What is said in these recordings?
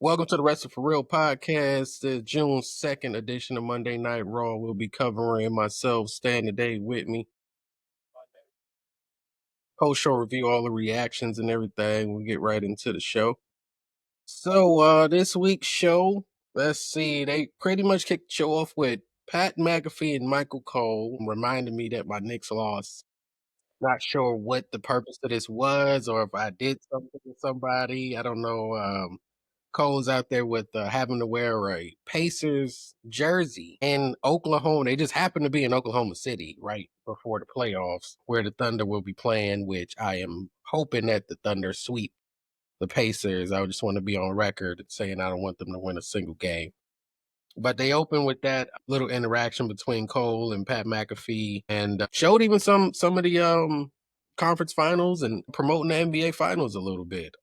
Welcome to the Wrestle for Real podcast, the June 2nd edition of Monday Night Raw. We'll be covering myself, Stan today with me. Post-show review, all the reactions and everything. We'll get right into the show. So this week's show, let's see, they pretty much kicked the show off with Pat McAfee and Michael Cole reminding me that my Knicks lost. Not sure what the purpose of this was or if I did something to somebody. I don't know. Cole's out there with having to wear a Pacers jersey in Oklahoma. They just happen to be in Oklahoma City right before the playoffs, where the Thunder will be playing, which I am hoping that the Thunder sweep the Pacers. I just want to be on record saying I don't want them to win a single game. But they opened with that little interaction between Cole and Pat McAfee, and showed even some of the conference finals and promoting the NBA finals a little bit.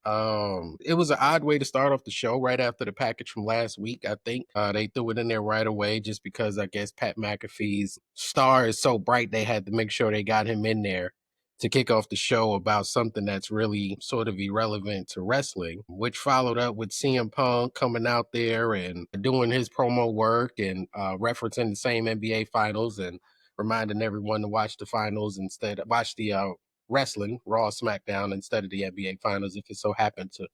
It was an odd way to start off the show right after the package from last week. I think they threw it in there right away just because I guess Pat McAfee's star is so bright they had to make sure they got him in there to kick off the show about something that's really sort of irrelevant to wrestling, which followed up with CM Punk coming out there and doing his promo work and referencing the same NBA finals and reminding everyone to watch the finals instead of watch the wrestling, Raw, SmackDown instead of the NBA finals if it so happened to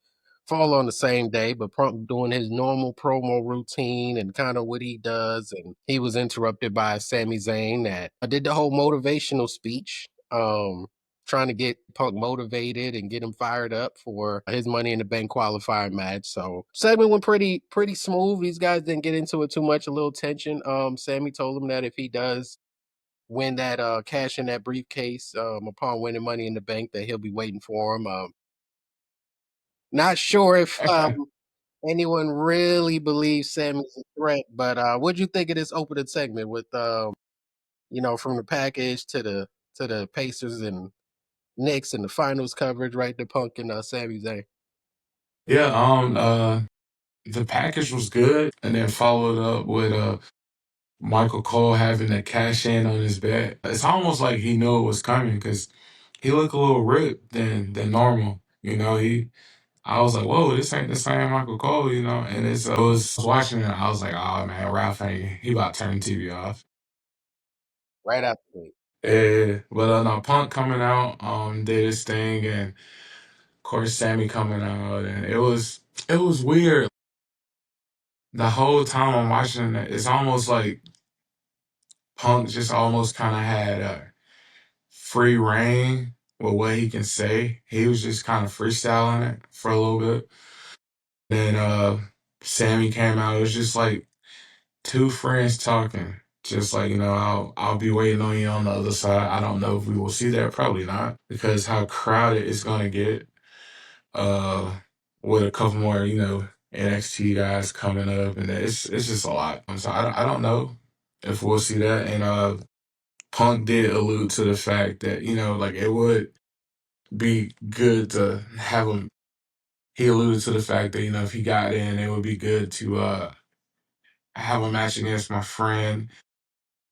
fall on the same day. But Punk doing his normal promo routine and kind of what he does. And he was interrupted by Sami Zayn that did the whole motivational speech. Trying to get Punk motivated and get him fired up for his Money in the Bank qualifying match. So segment went pretty smooth. These guys didn't get into it too much, a little tension. Sammy told him that if he does win that cash in that briefcase upon winning Money in the Bank, that he'll be waiting for him. Not sure if anyone really believes Sammy's a threat, but what'd you think of this opening segment with from the package to the Pacers and Knicks and the finals coverage, right? The Punk and Sami Zayn. Yeah, the package was good, and then followed up with Michael Cole having to cash in on his bet. It's almost like he knew it was coming because he looked a little ripped than normal. I was like, whoa, this ain't the same Michael Cole, And I was watching it, I was like, oh man, Ralph ain't he about to turn the TV off. Right after the Yeah, but no, Punk coming out, did his thing, and of course Sammy coming out, and it was weird. The whole time I'm watching it, it's almost like Punk just almost kind of had a free reign with what he can say. He was just kind of freestyling it for a little bit. Then Sammy came out. It was just like two friends talking. Just like, I'll be waiting on you on the other side. I don't know if we will see that. Probably not. Because how crowded it's gonna get. Uh with a couple more, NXT guys coming up, and it's just a lot. So I don't know if we'll see that. And Punk did allude to the fact that like it would be good to have him. He alluded to the fact that if he got in, it would be good to have a match against my friend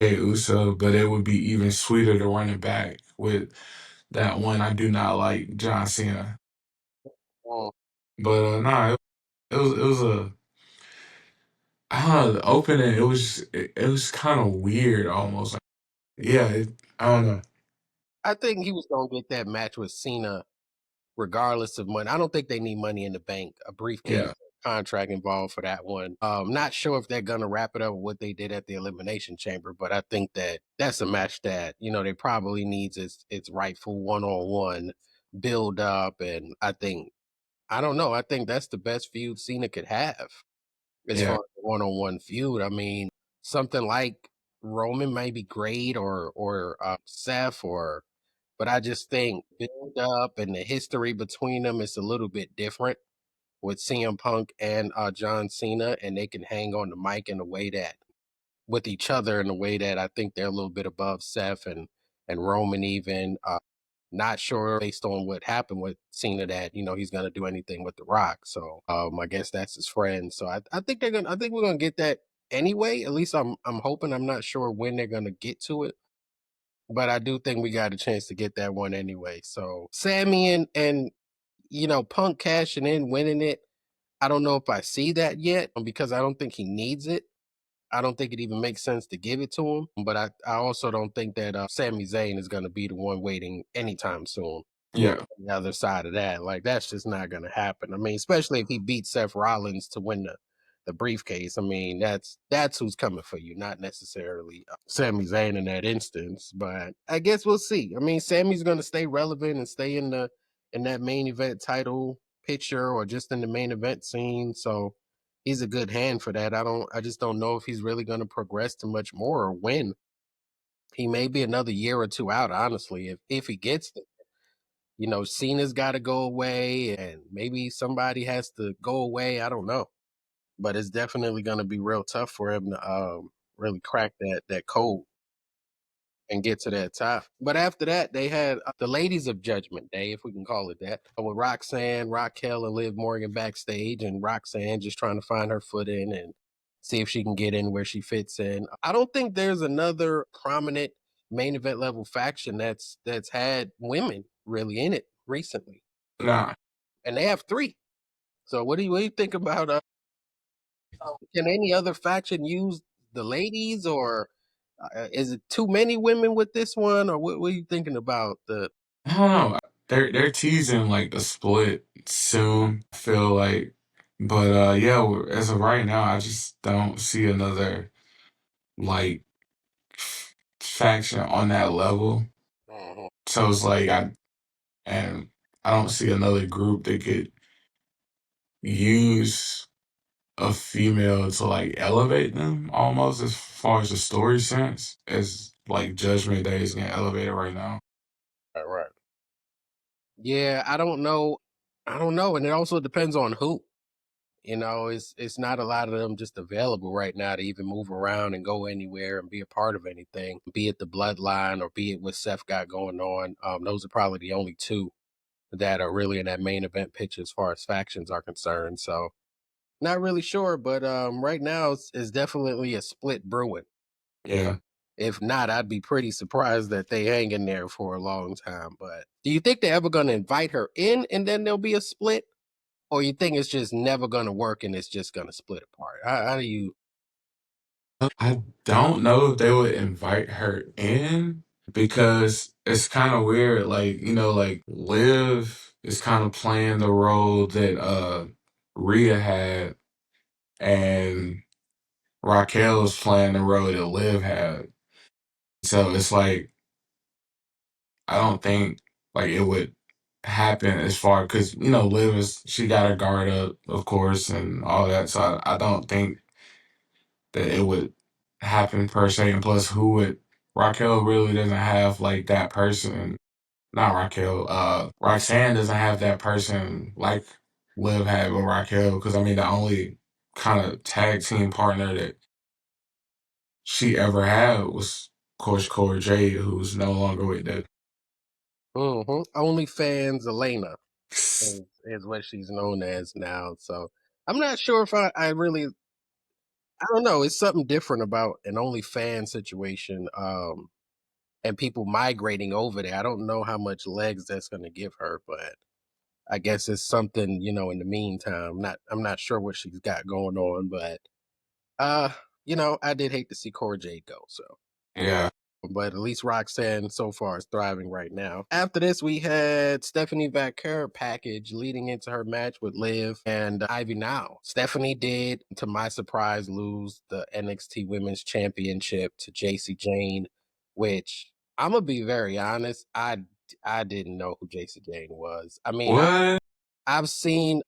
Jey Uso, but it would be even sweeter to run it back with that one. I do not like John Cena, mm, but nah, it was a I don't know, the opening, it was kind of weird almost. Like, yeah, I don't know. I think he was gonna get that match with Cena regardless of money. I don't think they need Money in the Bank, a briefcase Yeah, contract involved for that one. Not sure if they're gonna wrap it up with what they did at the Elimination Chamber, but I think that that's a match that they probably needs its rightful one-on-one build up, and I don't know. I think that's the best feud Cena could have as yeah, far as a one-on-one feud. I mean, something like Roman may be great or Seth but I just think build up and the history between them is a little bit different with CM Punk and John Cena, and they can hang on the mic in a way that with each other in a way that I think they're a little bit above Seth and Roman even. Not sure based on what happened with Cena that he's gonna do anything with The Rock. So I guess that's his friend. So I think I think we're gonna get that anyway. At least I'm hoping. I'm not sure when they're gonna get to it, but I do think we got a chance to get that one anyway. So Sammy and Punk cashing in, winning it. I don't know if I see that yet because I don't think he needs it. I don't think it even makes sense to give it to him, but I also don't think that Sami Zayn is going to be the one waiting anytime soon. Yeah. The other side of that, like that's just not going to happen. I mean, especially if he beats Seth Rollins to win the briefcase. I mean, that's who's coming for you, not necessarily Sami Zayn in that instance. But I guess we'll see. I mean, Sammy's going to stay relevant and stay in that main event title picture or just in the main event scene. So he's a good hand for that. I just don't know if he's really going to progress to much more or when. He may be another year or two out, honestly, if he gets there. You know, Cena's got to go away, and maybe somebody has to go away. I don't know, but it's definitely going to be real tough for him to really crack that code and get to that top. But after that, they had the Ladies of Judgment Day, if we can call it that, with Roxanne, Raquel, and Liv Morgan backstage, and Roxanne just trying to find her foot in and see if she can get in where she fits in. I don't think there's another prominent main event level faction that's had women really in it recently, Nah. and they have three. So what do you think about? Can any other faction use the ladies, or is it too many women with this one, or what are you thinking about the? I don't know. They're teasing like a split soon, I feel like. But yeah, as of right now, I just don't see another like faction on that level. Mhm. So it's like and I don't see another group that could use a female to like elevate them almost as far as the story sense as like Judgment Day is getting elevated right now. Right, right. Yeah, I don't know. I don't know, and it also depends on who. You know, it's not a lot of them just available right now to even move around and go anywhere and be a part of anything, be it the bloodline or be it what Seth got going on. Those are probably the only two that are really in that main event picture as far as factions are concerned. So not really sure, but right now it's definitely a split brewing. Yeah. If not, I'd be pretty surprised that they hang in there for a long time. But do you think they're ever going to invite her in and then there'll be a split? Or you think it's just never going to work and it's just going to split apart? How do you? I don't know if they would invite her in because it's kind of weird. Like, like Liv is kind of playing the role that Rhea had, and Raquel is playing the role that Liv had. So it's like I don't think like it would happen as far because Liv is she got her guard up, of course, and all that. So I don't think that it would happen per se. And plus, who would Raquel really doesn't have like that person. Not Raquel. Roxanne doesn't have that person like Liv had with Raquel. Because I mean, the only kind of tag team partner that she ever had was, of course, Cora Jade, who's no longer with that. OnlyFans Elena is what she's known as now. So I'm not sure if I really. I don't know. It's something different about an OnlyFans situation. And people migrating over there. I don't know how much legs that's going to give her, but I guess it's something, in the meantime. I'm not sure what she's got going on, but uh, I did hate to see Cora Jade go, so Yeah. but at least Roxanne so far is thriving right now. After this, we had Stephanie Vaquer package leading into her match with Liv and Ivy Now. Stephanie did, to my surprise, lose the NXT Women's Championship to JC Jane, which I'm gonna be very honest, I didn't know who JC Jane was. I mean, What? I've seen.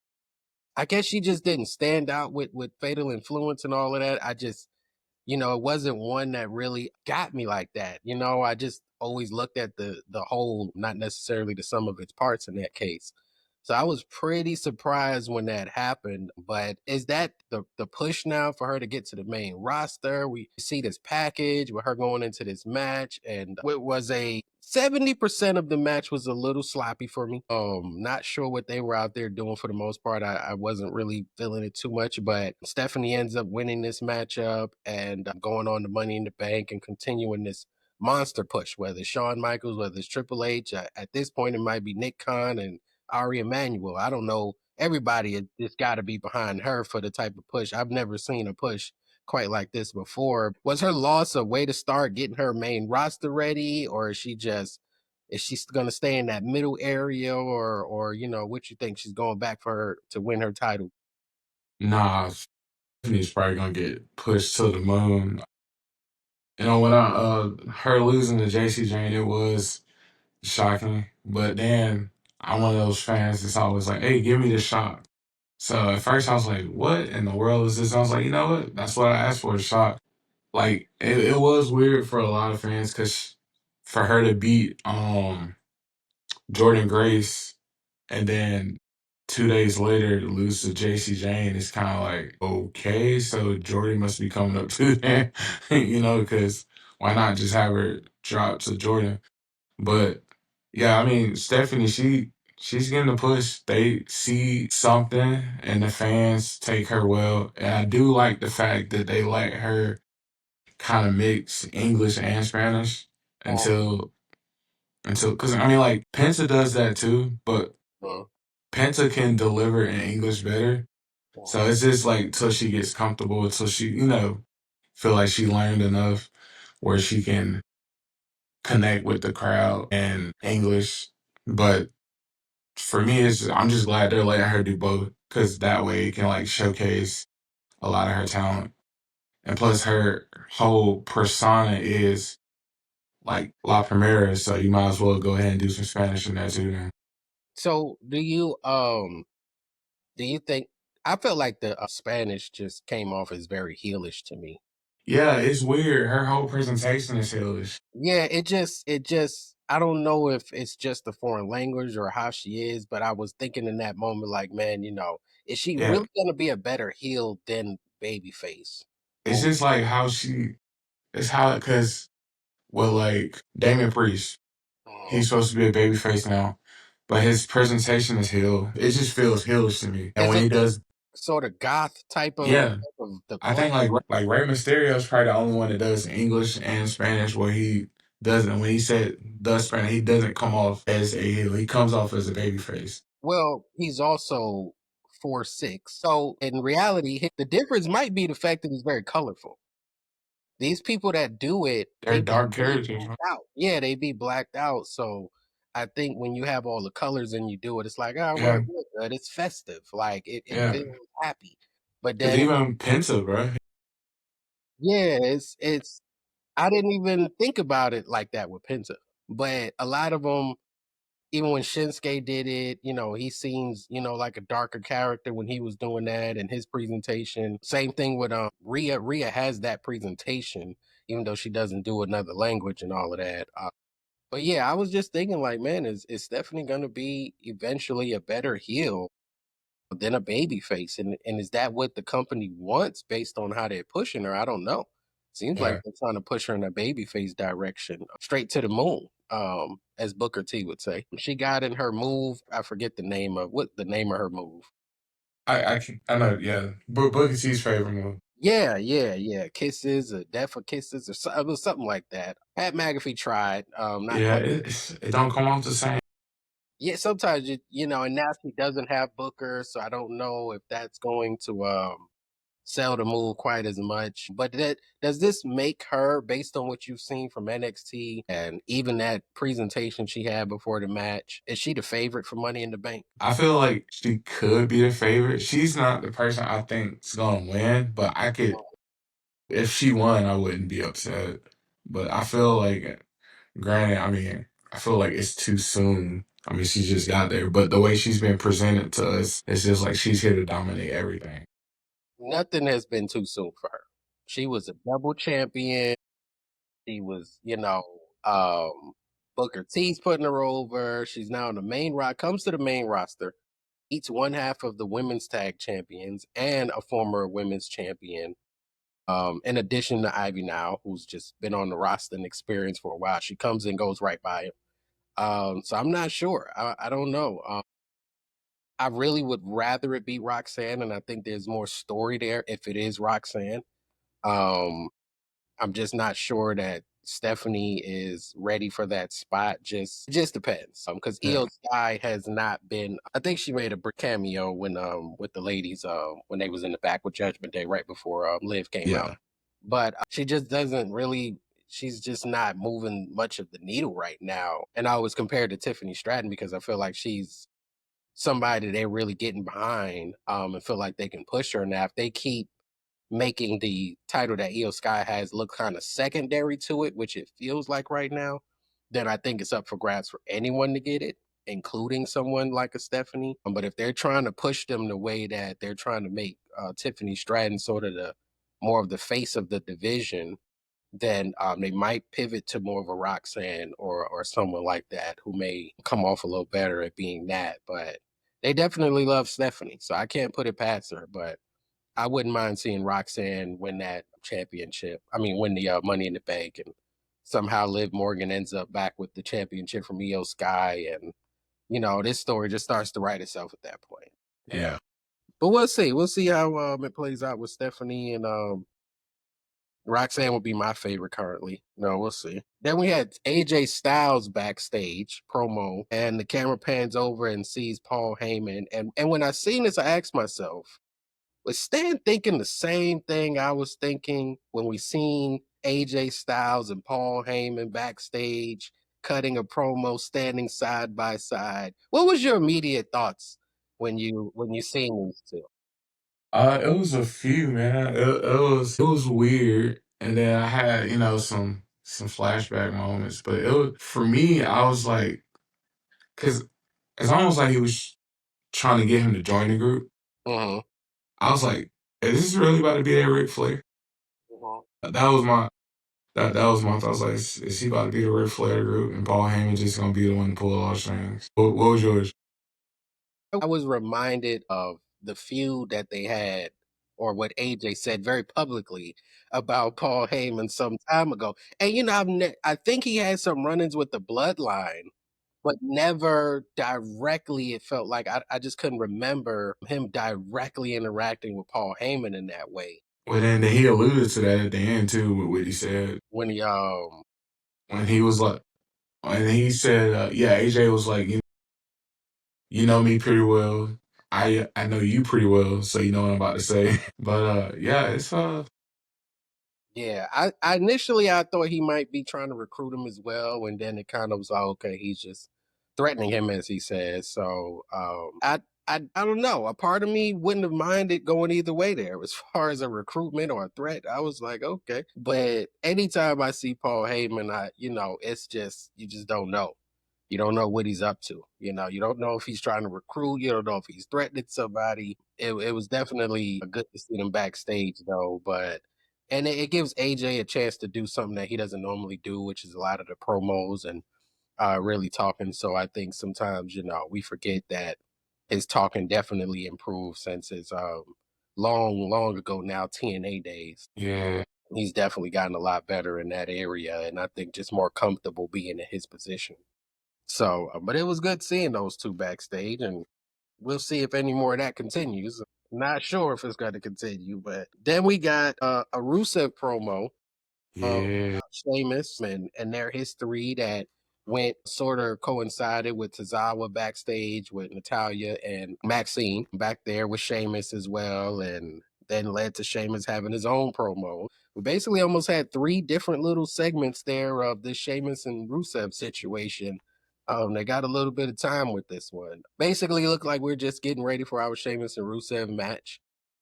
I guess she just didn't stand out with Fatal Influence and all of that. It wasn't one that really got me like that. I just always looked at the whole, not necessarily the sum of its parts in that case. So I was pretty surprised when that happened. But is that the push now for her to get to the main roster? We see this package with her going into this match, and it was a 70% of the match was a little sloppy for me. Not sure what they were out there doing for the most part. I wasn't really feeling it too much, but Stephanie ends up winning this matchup and going on to Money in the Bank and continuing this monster push, whether it's Shawn Michaels, whether it's Triple H. At this point, it might be Nick Khan and Ari Emanuel. I don't know everybody had just got to be behind her for the type of push. I've never seen a push quite like this before. Was her loss a way to start getting her main roster ready, or is she going to stay in that middle area, or what you think she's going back for her to win her title? Nah, Tiffany's probably gonna get pushed to the moon. When I her losing to JC Jane, it was shocking. But then I'm one of those fans that's always like, "Hey, give me the shock." So at first I was like, "What in the world is this?" I was like, "You know what? That's what I asked for, a shock." Like it was weird for a lot of fans because for her to beat Jordan Grace and then 2 days later to lose to JC Jane is kind of like, okay, so Jordan must be coming up too then, because why not just have her drop to Jordan? But yeah, I mean, Stephanie, she's getting the push. They see something and the fans take her well. And I do like the fact that they let her kind of mix English and Spanish Oh, until because I mean like Penta does that too, but uh, Penta can deliver in English better. uh, So it's just like till she gets comfortable, till she, feel like she learned enough where she can connect with the crowd in English. But for me, I'm just glad they're letting her do both because that way it can like showcase a lot of her talent. And plus her whole persona is like La Primera, so you might as well go ahead and do some Spanish in there too then. So do you think I felt like the Spanish just came off as very heelish to me. Yeah, it's weird. Her whole presentation is hellish. Yeah, it just I don't know if it's just a foreign language or how she is, but I was thinking in that moment, like, man, is she Yeah. really gonna be a better heel than babyface? It's just like how it's how, because, well, like, Damian Priest, Mhm. he's supposed to be a babyface now, but his presentation is heel. It just feels heelish to me. And Is when it he does, sort of goth yeah, type of the I cloak? think like Rey Mysterio is probably the only one that does English and Spanish where he doesn't. When he said does Spanish, he doesn't come off as a heel. He comes off as a babyface. Well, he's also 4'6". So in reality, the difference might be the fact that he's very colorful. These people that do it, They're they be dark really characters. blacked out. Yeah, they be blacked out. So I think when you have all the colors and you do it, it's like, oh, Yeah, we're good. It's festive. Like it yeah. feels happy. But Because then, even Penta, bro. yeah, it's. I didn't even think about it like that with Penta. But a lot of them, even when Shinsuke did it, he seems, like a darker character when he was doing that and his presentation. Same thing with Rhea. Rhea has that presentation, even though she doesn't do another language and all of that. But yeah, I was just thinking, like, man, is Stephanie gonna be eventually a better heel than a baby face? And is that what the company wants based on how they're pushing her? I don't know. Seems like Yeah. they're trying to push her in a baby face direction, straight to the moon, as Booker T would say. She got in her move. I forget the name of her move. I know, yeah. Booker T's favorite move. Yeah, yeah, yeah. Kisses or death for kisses or it was something like that. Pat McAfee tried. Not Yeah, quite. it don't come off the same. Yeah, sometimes and now she doesn't have Booker, so I don't know if that's going to sell the move quite as much. But does this make her, based on what you've seen from NXT and even that presentation she had before the match, is she the favorite for Money in the Bank? I feel like she could be the favorite. She's not the person I think's gonna win, but I could, if she won, I wouldn't be upset. But I feel like, granted, I mean, I feel like it's too soon. I mean, she just got there, but the way she's been presented to us, it's just like she's here to dominate everything. Nothing has been too soon for her. She was a double champion. She was, Booker T's putting her over. She's now in the comes to the main roster, each one half of the women's tag champions and a former women's champion. In addition to Ivy now, who's just been on the roster and experience for a while. She comes and goes right by him. So I'm not sure. I don't know. I really would rather it be Roxanne, and I think there's more story there if it is Roxanne. Um, I'm just not sure that Stephanie is ready for that spot. Just it just depends. Because Yeah. Io Sky has not been. I think she made a cameo when with the ladies when they was in the back with Judgment Day right before Liv came out. Yeah. But she just doesn't really. She's just not moving much of the needle right now. And I always compare her to Tiffany Stratton because I feel like she's somebody they're really getting behind and feel like they can push her. Now, if they keep making the title that Io Sky has look kind of secondary to it, which it feels like right now, then I think it's up for grabs for anyone to get it, including someone like a Stephanie. But if they're trying to push them the way that they're trying to make Tiffany Stratton sort of the more of the face of the division, then they might pivot to more of a Roxanne or someone like that who may come off a little better at being that. But they definitely love Stephanie, so I can't put it past her. But I wouldn't mind seeing Roxanne win that championship. I mean, win the Money in the Bank, and somehow Liv Morgan ends up back with the championship from Io Sky, and this story just starts to write itself at that point. Yeah. But we'll see. We'll see how it plays out with Stephanie and Roxanne would be my favorite currently. No, we'll see. Then we had AJ Styles backstage promo, and the camera pans over and sees Paul Heyman. And when I seen this, I asked myself, was Stan thinking the same thing I was thinking when we seen AJ Styles and Paul Heyman backstage cutting a promo, standing side by side? What was your immediate thoughts when you seen these two? It was a few, man. It was weird, and then I had some flashback moments. But it was for me. I was like, because it's almost like he was trying to get him to join the group. Mm-hmm. I was like, is this really about to be that Ric Flair? That was my that was my thought. I was like, is he about to be the Ric Flair group, and Paul Heyman just gonna be the one to pull all the strings? What was yours? I was reminded of the feud that they had, or what AJ said very publicly about Paul Heyman some time ago. And I think he had some run-ins with the Bloodline, but never directly. It felt like I just couldn't remember him directly interacting with Paul Heyman in that way. Well, then he alluded to that at the end too, with what he said When he when he was like, and he said, yeah, AJ was like, you know me pretty well. I know you pretty well, so you know what I'm about to say. But yeah, it's Yeah, I initially I thought he might be trying to recruit him as well, and then it kind of was all okay. He's just threatening him, as he says. So I don't know. A part of me wouldn't have minded going either way there, as far as a recruitment or a threat. I was like, okay. But anytime I see Paul Heyman, it's just you just don't know. You don't know what he's up to. You don't know if he's trying to recruit. You don't know if he's threatening somebody. It was definitely good to see them backstage though, but and it gives AJ a chance to do something that he doesn't normally do, which is a lot of the promos and really talking. So I think sometimes we forget that his talking definitely improved since his long ago now TNA days. yeah, He's definitely gotten a lot better in that area, and I think just more comfortable being in his position. So, but it was good seeing those two backstage, and we'll see if any more of that continues. Not sure if it's going to continue, but then we got a Rusev promo of yeah, Sheamus and their history that went sort of coincided with Tozawa backstage with Natalia and Maxine back there with Sheamus as well, and then led to Sheamus having his own promo. We basically almost had three different little segments there of this Sheamus and Rusev situation. They got a little bit of time with this one. Basically, it looked like we're just getting ready for our Sheamus and Rusev match.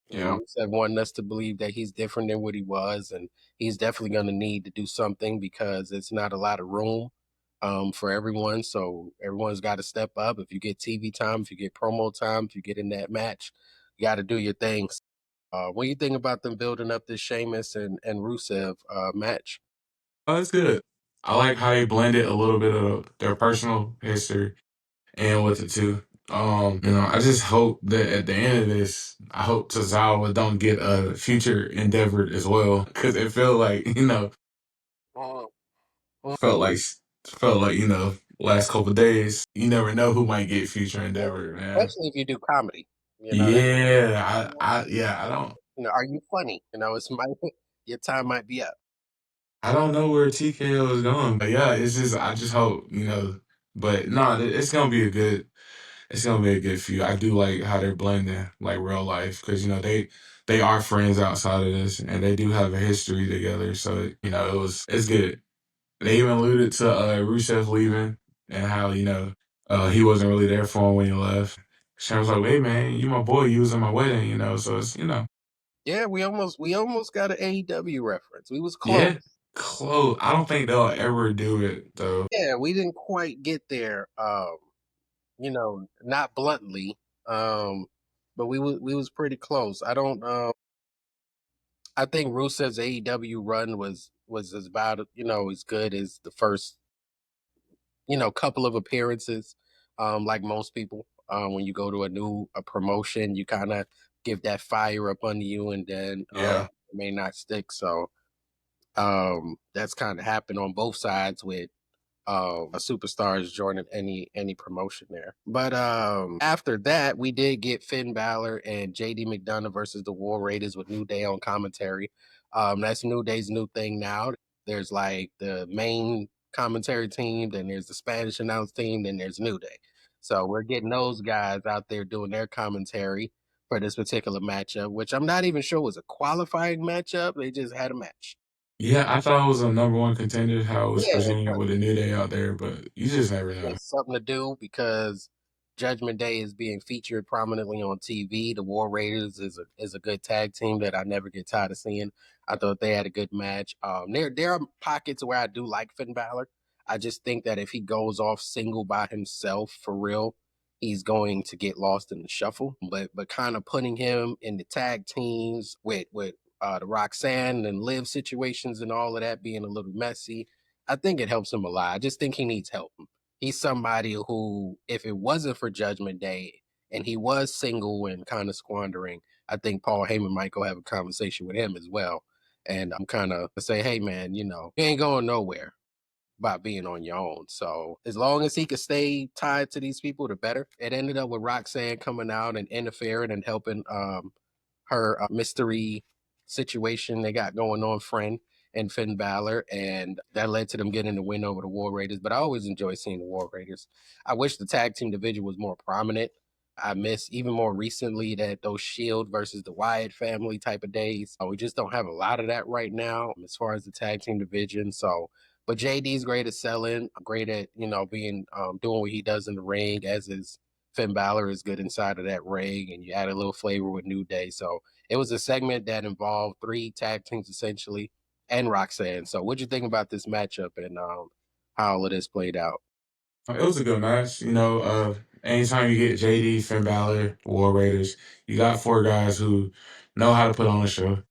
yeah, Rusev wanting us to believe that he's different than what he was, and he's definitely going to need to do something because it's not a lot of room for everyone. So everyone's got to step up. If you get TV time, if you get promo time, if you get in that match, you got to do your things. What do you think about them building up this Sheamus and Rusev match? oh, that's good. I like how they blended a little bit of their personal history and with it too. I just hope that at the end of this, I hope Tozawa don't get a future endeavored as well, because it felt like Uh, uh, felt like felt like last couple of days, you never know who might get future endeavored, man. Especially if you do comedy, that's Yeah, I yeah, I don't. are you funny? It's my your time might be up. I don't know where TKO is going, but yeah, it's just I just hope, but no, it's gonna be a good feud. I do like how they're blending like real life because they are friends outside of this and they do have a history together. So it's good. They even alluded to Rusev leaving and how he wasn't really there for him when he left. Shane was like, "Hey man, you my boy. You was in my wedding, So it's. Yeah, we almost got an AEW reference. We was close. Yeah, close. I don't think they'll ever do it though. Yeah, we didn't quite get there. Not bluntly, um, but we was pretty close. I don't. I think Rusev's AEW run was as about as good as the first couple of appearances. Like most people, when you go to a promotion, you kind of give that fire up under you, and then Yeah. it may not stick. So that's kind of happened on both sides with a superstars joining any promotion there. But after that, we did get Finn Balor and JD McDonough versus the War Raiders with New Day on commentary. That's New Day's new thing now. There's like the main commentary team, then there's the Spanish announce team, then there's New Day. So we're getting those guys out there doing their commentary for this particular matchup, which I'm not even sure was a qualifying matchup. They just had a match. Yeah, I thought it was a number one contender how it was Yeah, presented with a New Day out there, but you just never know. it's something to do because Judgment Day is being featured prominently on TV. The War Raiders is a good tag team that I never get tired of seeing. I thought they had a good match. There are pockets where I do like Finn Balor. I just think that if he goes off single by himself for real, he's going to get lost in the shuffle. But kind of putting him in the tag teams with the Roxanne and Liv situations and all of that being a little messy, I think it helps him a lot. I just think he needs help. He's somebody who, if it wasn't for Judgment Day and he was single and kind of squandering, I think Paul Heyman might go have a conversation with him as well. And I'm kind of say, hey man, you ain't going nowhere by being on your own. So as long as he could stay tied to these people, the better. It ended up with Roxanne coming out and interfering and helping her mystery situation they got going on, friend and Finn Balor, and that led to them getting the win over the War Raiders. But I always enjoy seeing the War Raiders. I wish the tag team division was more prominent. I miss even more recently that those Shield versus the Wyatt family type of days. We just don't have a lot of that right now as far as the tag team division. So, but JD's great at selling, great at being doing what he does in the ring, as is Finn Balor is good inside of that ring, and you add a little flavor with New Day. So it was a segment that involved three tag teams essentially and Roxanne. So what'd you think about this matchup and how all of this played out? It was a good match. Anytime you get JD, Finn Balor, War Raiders, you got four guys who know how to put on a show.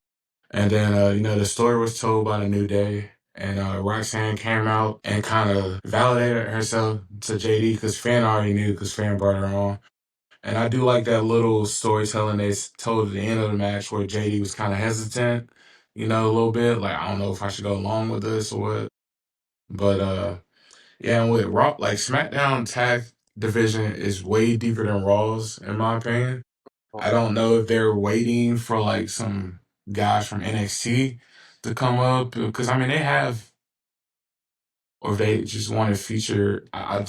And then, the story was told by the New Day. And Roxanne came out and kind of validated herself to JD because Finn already knew because Finn brought her on. And I do like that little storytelling they told at the end of the match where JD was kind of hesitant, a little bit. Like, I don't know if I should go along with this or what. But yeah, and with Raw, like SmackDown tag division is way deeper than Raw's, in my opinion. I don't know if they're waiting for like some guys from NXT to come up because I mean they have, or if they just want to feature. I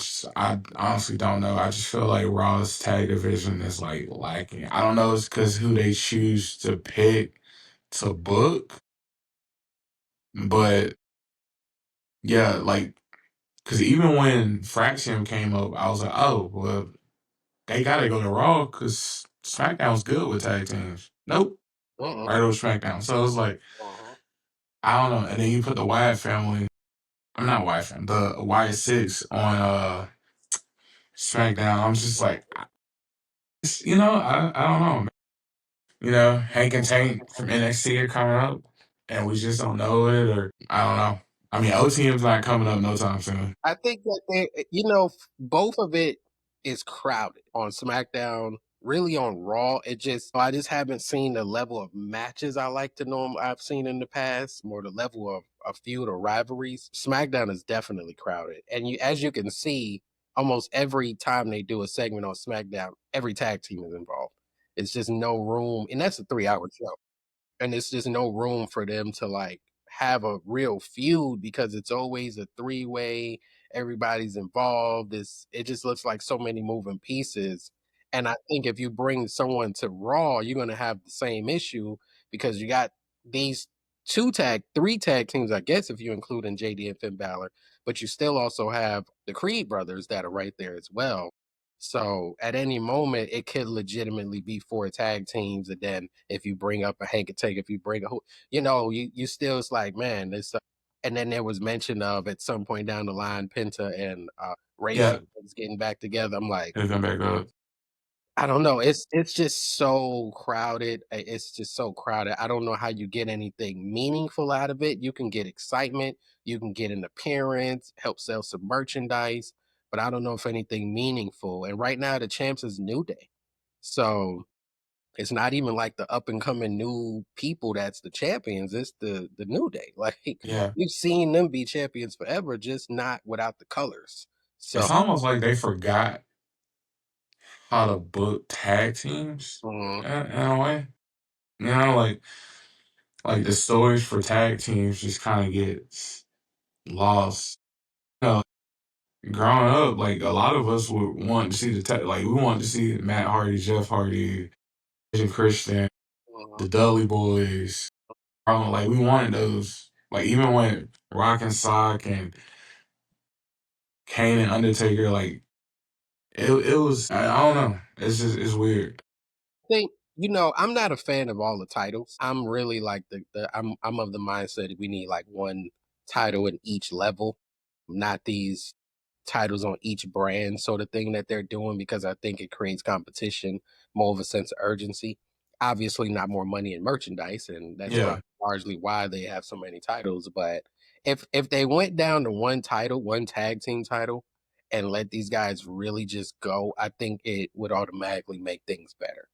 honestly don't know. I just feel like Raw's tag division is like lacking. I don't know. It's because who they choose to pick to book, but yeah, like because even when Fraction came up, I was like, oh well, they gotta go to Raw because SmackDown's good with tag teams. Nope, Uh-uh. right over SmackDown. So it's like Uh-huh. I don't know. And then you put the Wyatt family. I'm not Wyatt family. The Wyatt Six on SmackDown. I'm just like, I don't know. Man. Hank and Tank from NXT are coming up, and we just don't know it, or I don't know. I mean, OTM's not coming up no time soon. I think that both of it is crowded on SmackDown. Really on Raw, I just haven't seen the level of matches I like to know I've seen in the past, more the level of feud or rivalries. SmackDown is definitely crowded, and as you can see, almost every time they do a segment on SmackDown, every tag team is involved. It's just no room, and that's a 3 hour show, and it's just no room for them to like have a real feud because it's always a three-way, everybody's involved. It just looks like so many moving pieces. And I think if you bring someone to Raw, you're gonna have the same issue because you got these three tag teams, I guess, if you include in JD and Finn Balor, but you still also have the Creed brothers that are right there as well. So at any moment, it could legitimately be four tag teams, and then if you bring up a Hank and Take, if you bring a who, you still it's like, man, this. And then there was mention of at some point down the line, Penta and Ray Yeah, Phoenix getting back together. I'm like, it'll come back up. I don't know. It's just so crowded. It's just so crowded. I don't know how you get anything meaningful out of it. You can get excitement, you can get an appearance, help sell some merchandise, but I don't know if anything meaningful. And right now, the champs is New Day, so it's not even like the up and coming new people that's the champions. It's the New Day. Like Yeah. we've seen them be champions forever, just not without the colors. So. It's almost like they forgot how to book tag teams mm, in a way. You know, like the stories for tag teams just kind of gets lost. You know, growing up, like a lot of us would want to see like we want to see Matt Hardy, Jeff Hardy, Edge Christian, mm. the Dudley Boys. Like we wanted those. Like even when Rock and Sock and Kane and Undertaker, like it was. I don't know. It's just it's weird. Think I'm not a fan of all the titles. I'm really like I'm of the mindset that we need like one title in each level, not these titles on each brand sort of thing that they're doing because I think it creates competition, more of a sense of urgency. Obviously, not more money in merchandise, and that's Yeah, largely why they have so many titles. But if they went down to one title, one tag team title, and let these guys really just go, I think it would automatically make things better.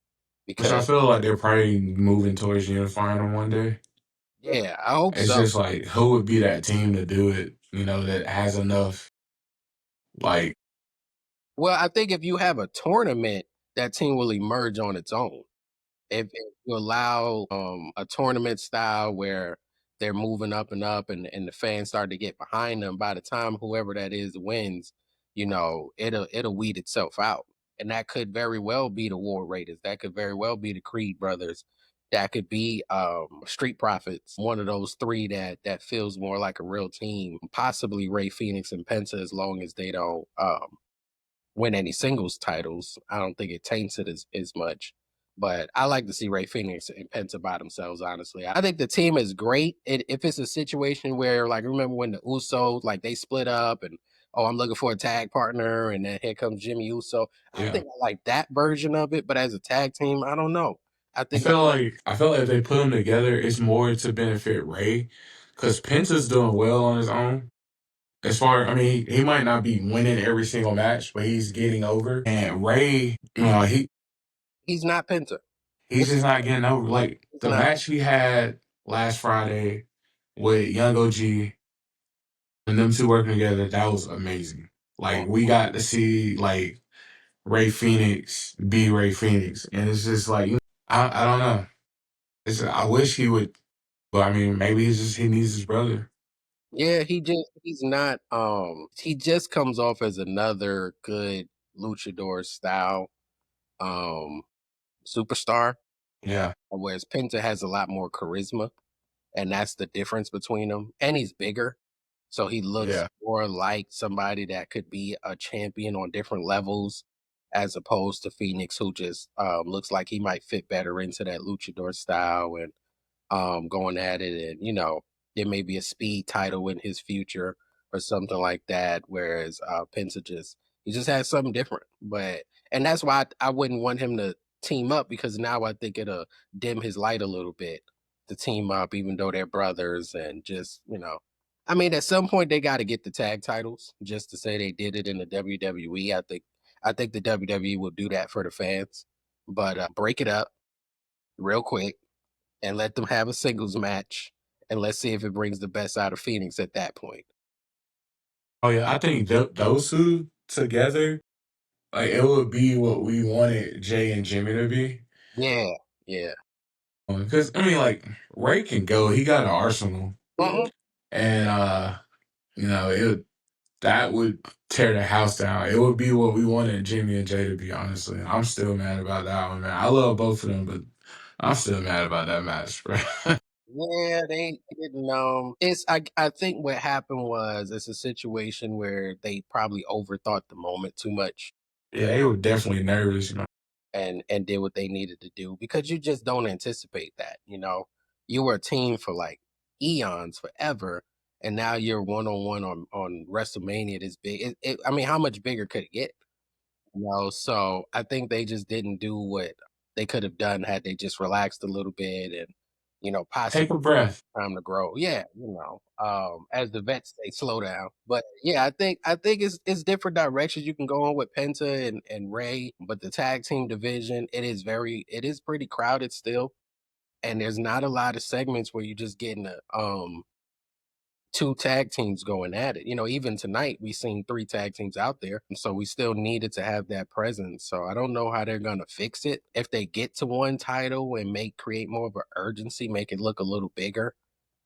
which I Because feel like they're probably moving towards unifying them one day. yeah, I hope It's so. just like who would be that team to do it? You know, that has enough. Like, Well, I think if you have a tournament, that team will emerge on its own. If you allow a tournament style where they're moving up and the fans start to get behind them, by the time whoever that is wins, it'll weed itself out. And that could very well be the War Raiders. That could very well be the Creed brothers. That could be Street Profits, one of those three that feels more like a real team. Possibly Ray Phoenix and Penta, as long as they don't win any singles titles. I don't think it taints it as much. But I like to see Ray Phoenix and Penta by themselves, honestly. I think the team is great. If it's a situation where, like, remember when the Usos, like, they split up and, oh, I'm looking for a tag partner, and then here comes Jimmy Uso. I yeah. think I like that version of it, but as a tag team, I don't know. I I think, feel like I feel like if they put them together, it's more to benefit Ray, because Penta's doing well on his own. As far, I mean, he might not be winning every single match, but he's getting over. And Ray, he's not Penta. he's just not getting over. Like He's the not. match we had last Friday with Young OG and them two working together, that was amazing. Like we got to see like Ray Phoenix be Ray Phoenix, and it's just like I don't know. I wish he would, but I mean maybe it's just he needs his brother. Yeah, he's not he just comes off as another good luchador style um superstar, Yeah, whereas Penta has a lot more charisma, and that's the difference between them. And he's bigger, so he looks yeah. more like somebody that could be a champion on different levels, as opposed to Phoenix, who just looks like he might fit better into that luchador style and going at it. And, there may be a speed title in his future or something like that. Whereas Penta he just has something different. And that's why I wouldn't want him to team up because now I think it'll dim his light a little bit to team up, even though they're brothers and I mean, at some point they got to get the tag titles just to say they did it in the WWE. I think the WWE will do that for the fans, but break it up real quick and let them have a singles match, and let's see if it brings the best out of Phoenix at that point. Oh yeah, I think those two together, like it would be what we wanted Jay and Jimmy to be. Yeah, yeah. Because I mean, like Ray can go; he got an arsenal. Mhm. and that would tear the house down. It would be what we wanted Jimmy and Jay to be, honestly. I'm still mad about that one, man. I love both of them, but I'm still mad about that match, bro. Yeah, they didn't. It's I think what happened was it's a situation where they probably overthought the moment too much Yeah, they were definitely nervous, man. and did what they needed to do because you just don't anticipate that. You were a team for like eons, forever, and now you're one on one on WrestleMania. This big. I mean, how much bigger could it get? So I think they just didn't do what they could have done had they just relaxed a little bit and possibly Take a breath. time to grow. Yeah, as the vets say, slow down. But yeah, I think it's different directions you can go on with Penta and Ray, but the tag team division, it is pretty crowded still. And there's not a lot of segments where you're just getting two tag teams going at it. Even tonight we seen three tag teams out there. And so we still needed to have that presence. So I don't know how they're gonna fix it. If they get to one title and create more of an urgency, make it look a little bigger,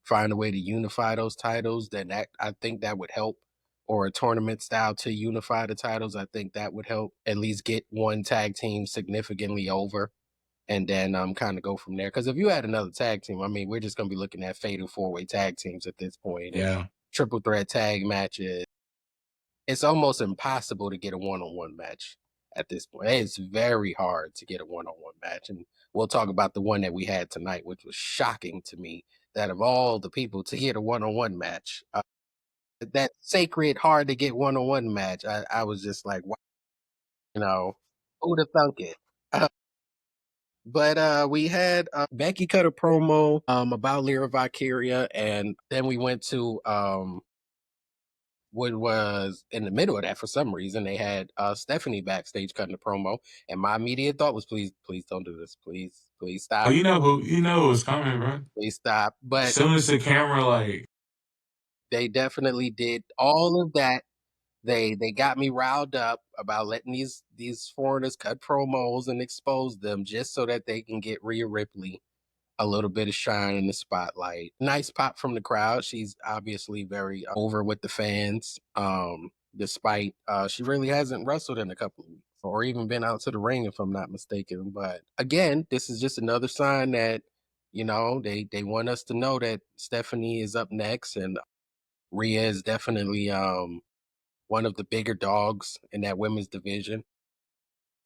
find a way to unify those titles, then that I think that would help. Or a tournament style to unify the titles. I think that would help at least get one tag team significantly over and then kind of go from there. Because if you had another tag team, I mean, we're just gonna be looking at fatal four-way tag teams at this point and Yeah. triple threat tag matches. It's almost impossible to get a one-on-one match at this point. It's very hard to get a one-on-one match, and we'll talk about the one that we had tonight, which was shocking to me. That of all the people to get a one-on-one match, that sacred, hard to get one-on-one match, I was just like, wow, who'd have thunk it? But we had Becky cut a promo about Lyra Valkyria, and then we went to what was in the middle of that for some reason. They had Stephanie backstage cutting a promo, and my immediate thought was, please, please don't do this. Please, please Oh, stop. you know who was coming, bro. Please stop. But Soon as the camera, like, they definitely did all of that. They got me riled up about letting these foreigners cut promos and expose them just so that they can get Rhea Ripley a little bit of shine in the spotlight. Nice pop from the crowd. She's obviously very over with the fans. Despite she really hasn't wrestled in a couple of weeks or even been out to the ring, if I'm not mistaken. But again, this is just another sign that they want us to know that Stephanie is up next, and Rhea is definitely one of the bigger dogs in that women's division.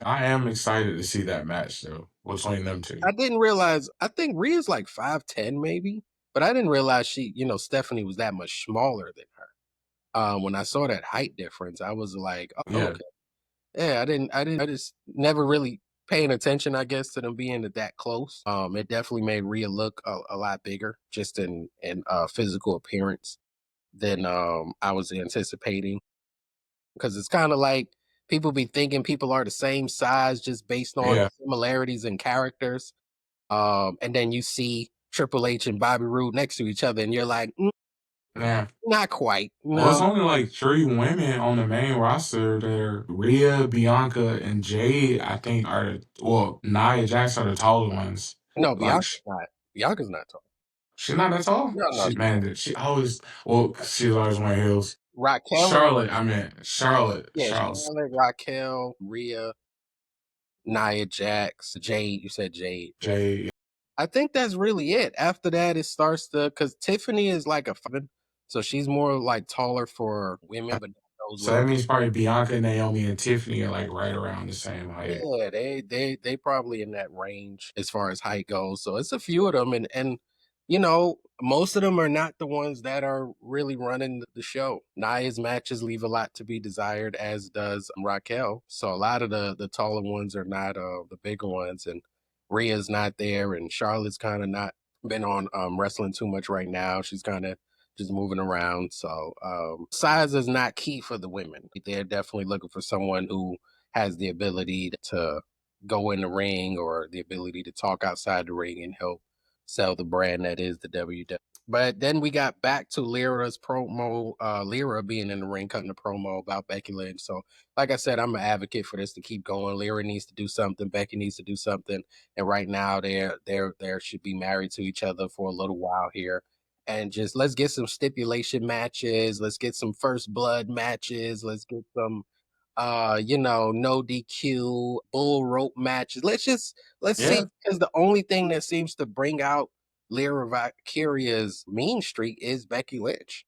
I am excited to see that match though between them two. I didn't realize. I think Rhea's like 5'10", maybe, but I didn't realize Stephanie was that much smaller than her. When I saw that height difference, I was like, oh, Yeah. okay, yeah. I just never really paying attention, I guess, to them being that close. It definitely made Rhea look a lot bigger, just in physical appearance than I was anticipating. Because it's kind of like people be thinking people are the same size just based on Yeah. similarities in characters. And then you see Triple H and Bobby Roode next to each other, and you're like, Yeah. not quite. Well, it's No, only like three women on the main roster there. Rhea, Bianca, and Jade, I think Nia Jax are the taller ones. no, Like, Bianca's not tall. she's not that tall? No, no. She always, she's always wearing heels. Raquel is Charlotte, I mean, yeah, Charlotte, Charlotte, Raquel, Rhea, Nia Jax, Jade. You said Jade. Jade. I think that's really it. After that, it starts to because Tiffany is like a 5'7", so she's more like taller for women, but those So women. that means probably Bianca, Naomi, and Tiffany are like right around the same height. Yeah, they probably in that range as far as height goes. So it's a few of them, and most of them are not the ones that are really running the show. Nia's matches leave a lot to be desired, as does Raquel. So a lot of the taller ones are not the bigger ones, and Rhea's not there, and Charlotte's kind of not been on wrestling too much right now. She's kind of just moving around. So size is not key for the women. They're definitely looking for someone who has the ability to go in the ring or the ability to talk outside the ring and help sell the brand that is the WWE. But then we got back to Lyra's promo, Lyra being in the ring cutting a promo about Becky Lynch. So, like I said, I'm an advocate for this to keep going. Lyra needs to do something. Becky needs to do something. And right now, they should be married to each other for a little while here. and just let's get some stipulation matches. Let's get some first blood matches. Let's get some no DQ, bull rope matches. Let's see Yeah. because the only thing that seems to bring out Lyra Valkyria's mean streak is Becky Lynch.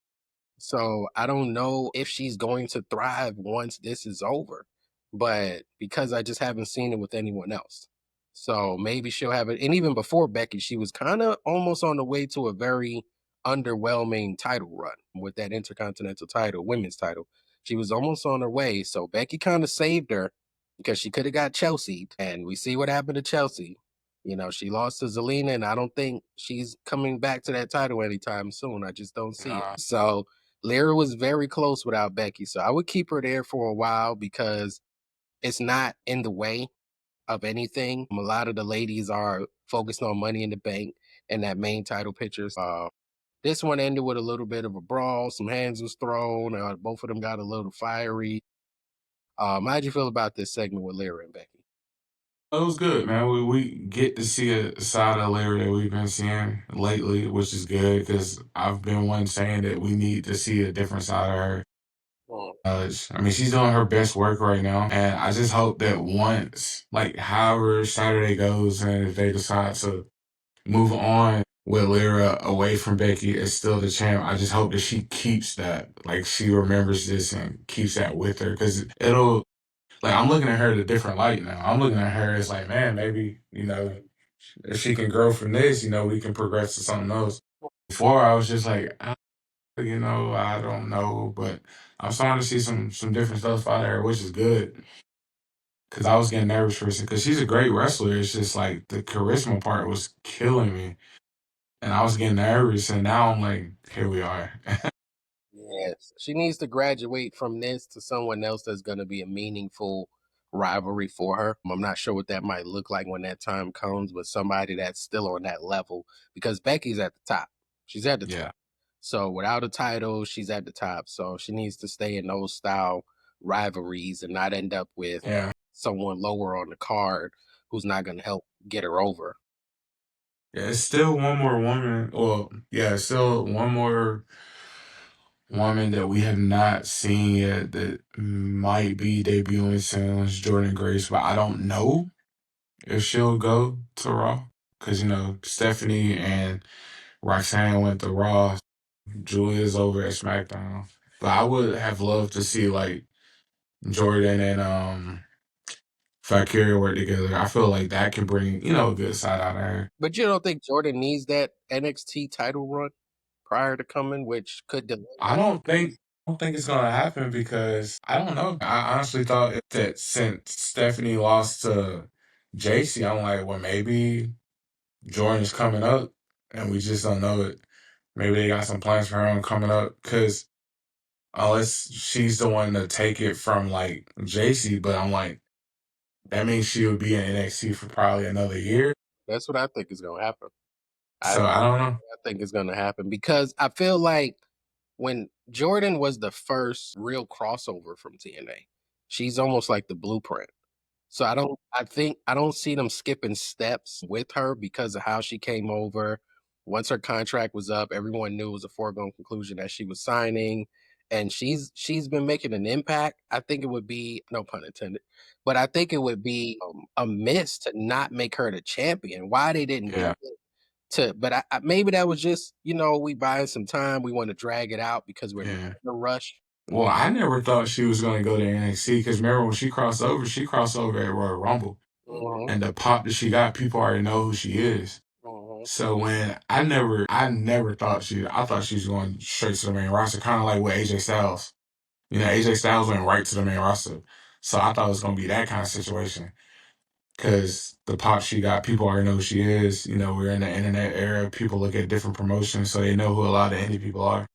So I don't know if she's going to thrive once this is over, but because I just haven't seen it with anyone else. So maybe she'll have it. And even before Becky, she was kind of almost on the way to a very underwhelming title run with that Intercontinental title, women's title. She was almost on her way. So Becky kind of saved her because she could have got Chelsea. And we see what happened to Chelsea. She lost to Zelina, and I don't think she's coming back to that title anytime soon. I just don't see it. Nah. So Lyra was very close without Becky. So I would keep her there for a while because it's not in the way of anything. A lot of the ladies are focused on Money in the Bank and that main title picture. This one ended with a little bit of a brawl. Some hands was thrown. Both of them got a little fiery. How'd you feel about this segment with Lyra and Becky? It was good, man. We get to see a side of Larry that we've been seeing lately, which is good because I've been one saying that we need to see a different side of her. Mm. I mean, she's doing her best work right now, and I just hope that once, like, however Saturday goes, and if they decide to move on with Lyra away from Becky as still the champ, I just hope that she keeps that, like, she remembers this and keeps that with her because it'll like I'm looking at her in a different light now. I'm looking at her as like, man, maybe, if she can grow from this, we can progress to something else. Before I was just like, I don't know, but I'm starting to see some different stuff out of her, which is good. Cause I was getting nervous for her, cause she's a great wrestler. It's just like the charisma part was killing me, and I was getting nervous. And now I'm like, here we are. Yes. She needs to graduate from this to someone else that's going to be a meaningful rivalry for her. I'm not sure what that might look like when that time comes, but somebody that's still on that level because Becky's at the top. She's at the Yeah, top. So without a title, she's at the top. So she needs to stay in those style rivalries and not end up with yeah, someone lower on the card who's not going to help get her over. yeah. It's still one more woman. Well, yeah, it's still one more woman that we have not seen yet that might be debuting soon is Jordan Grace, but I don't know if she'll go to Raw because Stephanie and Roxanne went to Raw. Julia's over at SmackDown, but I would have loved to see like Jordan and Valkyria work together. I feel like that can bring a good side out of her. But you don't think Jordan needs that NXT title run prior to coming, which could delay? I don't think it's gonna happen because I don't know. I honestly thought that since Stephanie lost to JC, I'm like, well, maybe Jordan's coming up, and we just don't know it. Maybe they got some plans for her on coming up because unless she's the one to take it from like JC, but I'm like, that means she would be in NXT for probably another year. That's what I think is gonna happen. I So I don't know. I think it's gonna happen because I feel like when Jordan was the first real crossover from TNA, she's almost like the blueprint. So I don't see them skipping steps with her because of how she came over. Once her contract was up, everyone knew it was a foregone conclusion that she was signing. And she's been making an impact. I think it would be no pun intended, but I think it would be a miss to not make her the champion. Why they didn't do Yeah, it to, but maybe that was just we buying some time. We want to drag it out because we're not yeah. in a rush. Well, I never thought she was gonna go to NXT because remember when she crossed over at Royal Rumble, Mhm, and the pop that she got, people already know who she is. mhm. So when I never thought I thought she was going straight to the main roster, kind of like with AJ Styles. AJ Styles went right to the main roster. So I thought it was gonna be that kind of situation. Cause the pop she got, people already know who she is. We're in the internet era. People look at different promotions, so they know who a lot of indie people are.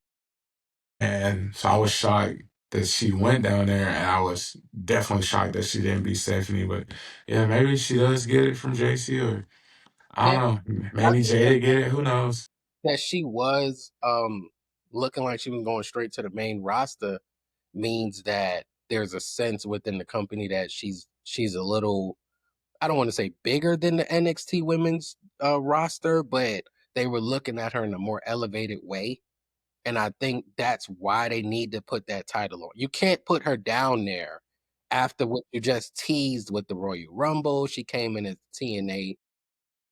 And so I was shocked that she went down there, and I was definitely shocked that she didn't beat Stephanie. But yeah, maybe she does get it from JC, or I Yeah, don't know. I Maybe think that Jada get it. Who knows? she was looking like she was going straight to the main roster means that there's a sense within the company that she's a little, I don't want to say bigger than the NXT women's roster, but they were looking at her in a more elevated way. And I think that's why they need to put that title on. You can't put her down there after what you just teased with the Royal Rumble. She came in as TNA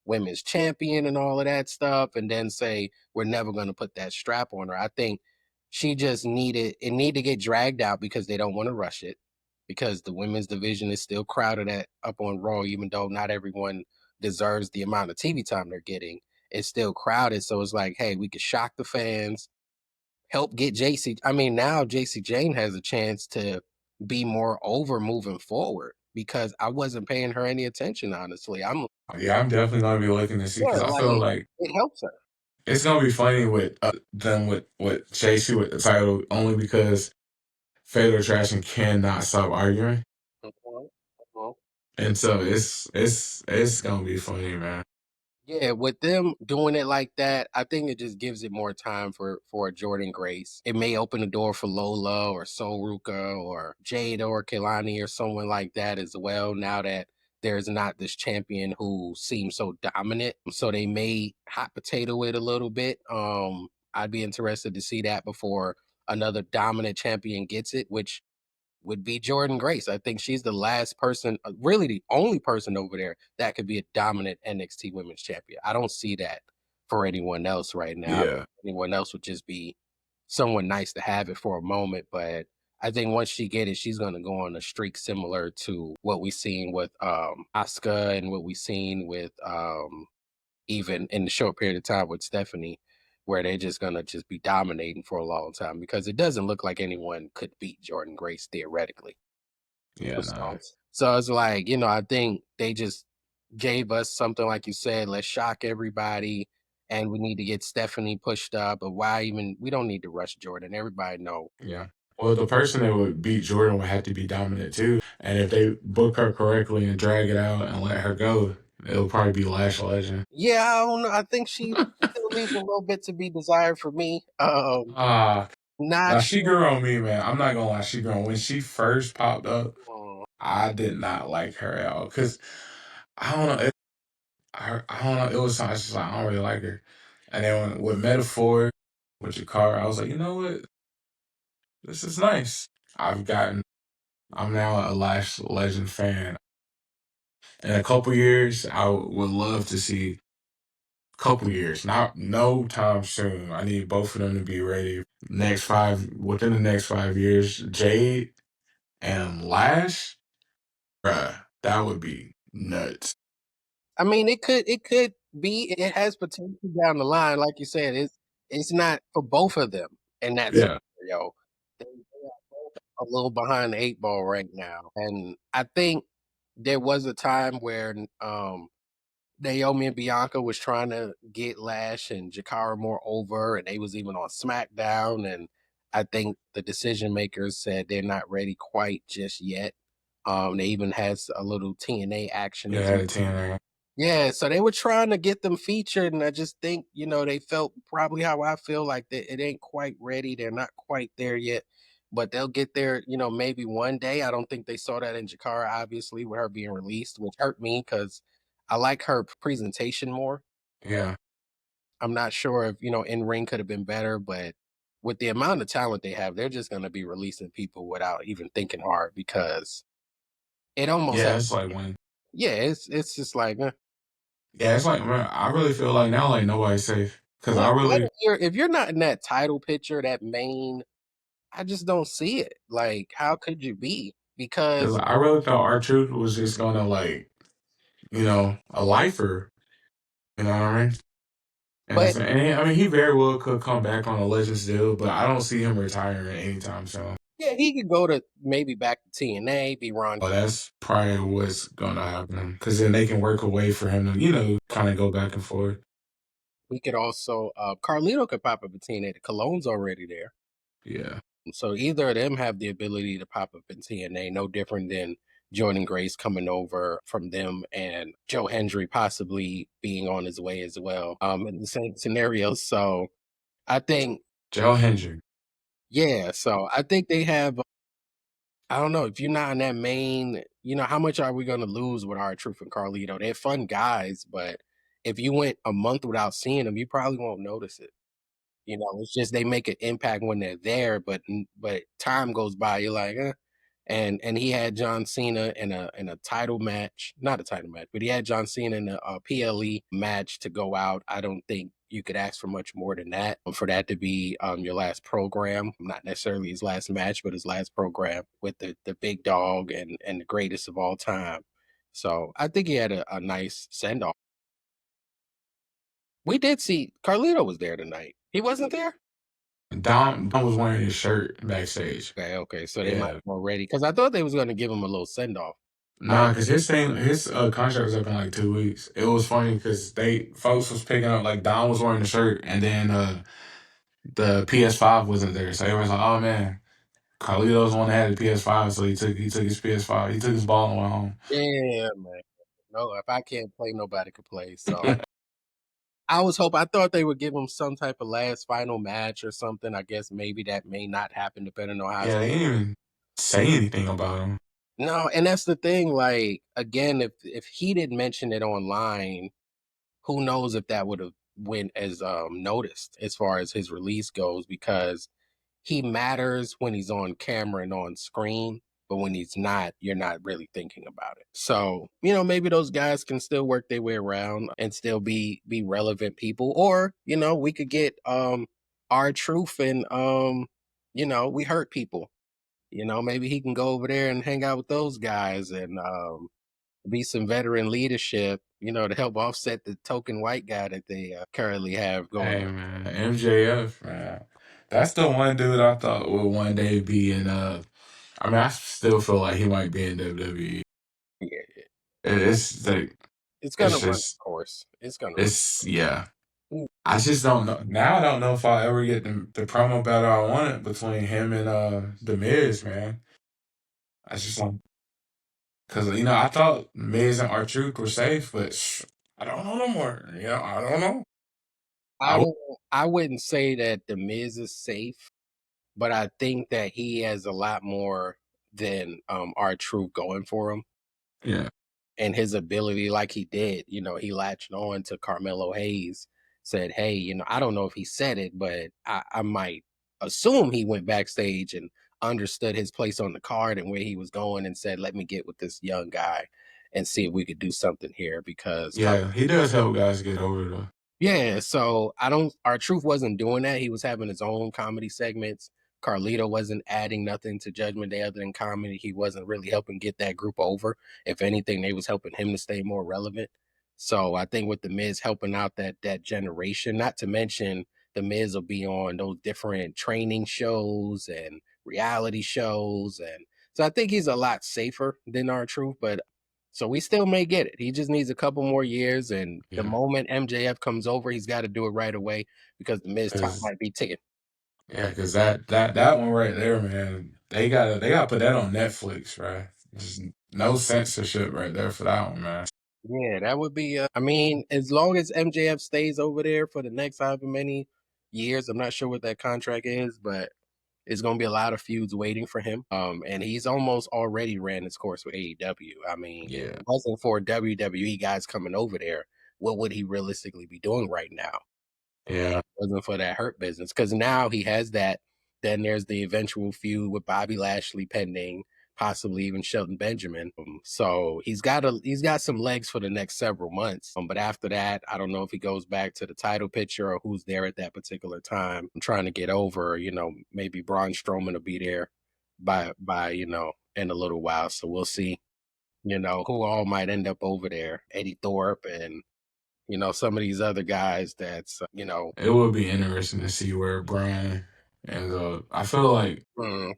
women's champion and all of that stuff, and then say we're never going to put that strap on her. I think she just need to get dragged out because they don't want to rush it because the women's division is still crowded at up on Raw, even though not everyone deserves the amount of TV time they're getting. It's still crowded, so it's like, hey, we could shock the fans, help get JC. I mean, now JC Jane has a chance to be more over moving forward because I wasn't paying her any attention, honestly. I'm Yeah, I'm definitely gonna be looking to see Yeah, because I like feel like it helps her. it's gonna be funny with them with JC with the title only because Fatal Attraction cannot stop arguing, Mhm, mhm. and so it's gonna be funny, man. Yeah, with them doing it like that, I think it just gives it more time for Jordan Grace. It may open the door for Lola or Soruka or Jade or Kelani or someone like that as well. Now that there's not this champion who seems so dominant, so they may hot potato it a little bit. I'd be interested to see that before another dominant champion gets it, which would be Jordan Grace. I think she's the last person, really the only person over there that could be a dominant NXT Women's Champion. I don't see that for anyone else right now. Yeah, Anyone else would just be someone nice to have it for a moment, but I think once she get it, she's gonna go on a streak similar to what we seen with Asuka and what we seen with even in the short period of time with Stephanie, where they're just gonna just be dominating for a long time because it doesn't look like anyone could beat Jordan Grace theoretically. yeah, nah, So it's like, I think they just gave us something like you said, let's shock everybody and we need to get Stephanie pushed up. But why even we don't need to rush Jordan. Everybody know. yeah. Well, the person that would beat Jordan would have to be dominant too, and if they book her correctly and drag it out and let her go, it'll probably be Lash Legend. Yeah, I don't know. I think she still leaves a little bit to be desired for me. Ah, Not now she sure. grew on me, man. I'm not gonna lie, she grew on. When she first popped up, Mm. I did not like her at all because I don't know. I don't know. It was something. It's just like I don't really like her. And then with Metaphor, with Jakar, I was like, you know what? This is nice. I've gotten. I'm now a Lash Legend fan. In a couple years, I would love to see. Couple years, not no time soon. I need both of them to be ready. Within the next 5 years, Jade and Lash, bruh, that would be nuts. I mean, it could be it has potential down the line, like you said. It's not for both of them in that Yeah, scenario. They are both a little behind the 8 ball right now, and I think there was a time where Naomi and Bianca was trying to get Lash and Jakara more over, and they was even on SmackDown. And I think the decision makers said they're not ready quite just yet. They even has a little TNA action yeah, as at TNA. yeah, so they were trying to get them featured, and I just think, they felt probably how I feel like that it ain't quite ready. They're not quite there yet, but they'll get there, maybe one day. I don't think they saw that in Jakara, obviously, with her being released, which hurt me because I like her presentation more. Yeah. I'm not sure if, in ring could have been better, but with the amount of talent they have, they're just going to be releasing people without even thinking hard because it almost Yeah, has, it's like when yeah, it's just like, yeah, it's like man, I really feel like now like nobody's safe. Cause yeah, I really if you're not in that title picture, that main, I just don't see it. Like, how could you be? cause Because, I really thought our truth was just gonna like, a lifer. You know what I mean? but I mean he very well could come back on a Legends deal, but I don't see him retiring anytime soon. yeah, he could go to maybe back to TNA, be Ron. But that's probably what's gonna happen. Cause then they can work a way for him to, kind of go back and forth. We could also, Carlito could pop up at TNA. The Cologne's already there. Yeah. So either of them have the ability to pop up in TNA, no different than Jordan Grace coming over from them and Joe Hendry possibly being on his way as well, in the same scenario. So I think, Joe Hendry. yeah, so I think they have I don't know if you're not in that main, how much are we going to lose with our Truth and Carlito? They're fun guys, but if you went a month without seeing them, you probably won't notice it. It's just they make an impact when they're there, but time goes by, you're like, "Eh." And he had John Cena in a title match, not a title match, but he had John Cena in a PLE match to go out. I don't think you could ask for much more than that, for that to be your last program, not necessarily his last match, but his last program with the big dog and the greatest of all time. So I think he had a nice send off. We did see Carlito was there tonight. He wasn't there? Dom was wearing his shirt backstage. Okay, okay, so they might Yeah. have already, because I thought they was gonna give him a little send off. I Nah, cause his contract was up in like 2 weeks. It was funny because folks was picking up like Dom was wearing the shirt and then the PS5 wasn't there, so everyone's like, oh man, Carlito's the one that had the PS5, so he took his PS5, he took his ball and went home. Yeah, man. No, if I can't play, nobody could play. So I thought they would give him some type of last final match or something. I guess maybe that may not happen depending on how it's Yeah, they didn't even say anything about him. no, and that's the thing. Like again, if he didn't mention it online, who knows if that would have went as noticed as far as his release goes, because he matters when he's on camera and on screen, but when he's not, you're not really thinking about it. So, maybe those guys can still work their way around and still be relevant people. Or, we could get our truth and we hurt people. Maybe he can go over there and hang out with those guys and be some veteran leadership, to help offset the token white guy that they currently have going Hey on. man, MJF, man, that's the one dude I thought would one day be in. I mean, I still feel like he might be in WWE. Yeah, It's like it's gonna it's run its just course. It's gonna run. it's yeah. I just don't know. Now I don't know if I'll ever get the promo battle I wanted between him and the Miz, man. I just don't, because I thought Miz and R-Truth were safe, but I don't know no more. I don't know. I I would, don't. I wouldn't say that the Miz is safe, but I think that he has a lot more than our truth going for him, yeah, and his ability, like he did. He latched on to Carmelo Hayes, said, "Hey, I don't know if he said it, but I might assume he went backstage and understood his place on the card and where he was going, and said, 'Let me get with this young guy and see if we could do something here.'" Because yeah, he does help guys get over though. yeah, so I don't our truth wasn't doing that. He was having his own comedy segments. Carlito wasn't adding nothing to Judgment Day other than comedy. He wasn't really helping get that group over. If anything, they was helping him to stay more relevant. So I think with the Miz helping out that generation, not to mention the Miz will be on those different training shows and reality shows, and so I think he's a lot safer than our truth. But so we still may get it. He just needs a couple more years, and the Yeah, moment MJF comes over, he's got to do it right away because the Miz time because might be ticking. because that one right there, man, they gotta put that on Netflix, right? Just no censorship right there for that one, man. Yeah, that would be. I mean, as long as MJF stays over there for the next however many years, I'm not sure what that contract is, but it's going to be a lot of feuds waiting for him. And he's almost already ran his course with AEW. I mean, if Yeah, it wasn't for WWE guys coming over there, what would he realistically be doing right now? yeah, Wasn't for that hurt business, because now he has that. Then there's the eventual feud with Bobby Lashley pending, possibly even Shelton Benjamin. So he's got some legs for the next several months. But after that, I don't know if he goes back to the title picture or who's there at that particular time. I'm trying to get over, maybe Braun Strowman will be there by in a little while. So we'll see, who all might end up over there. Eddie Thorpe and some of these other guys that's it would be interesting to see where Brian ends up. I feel like mm,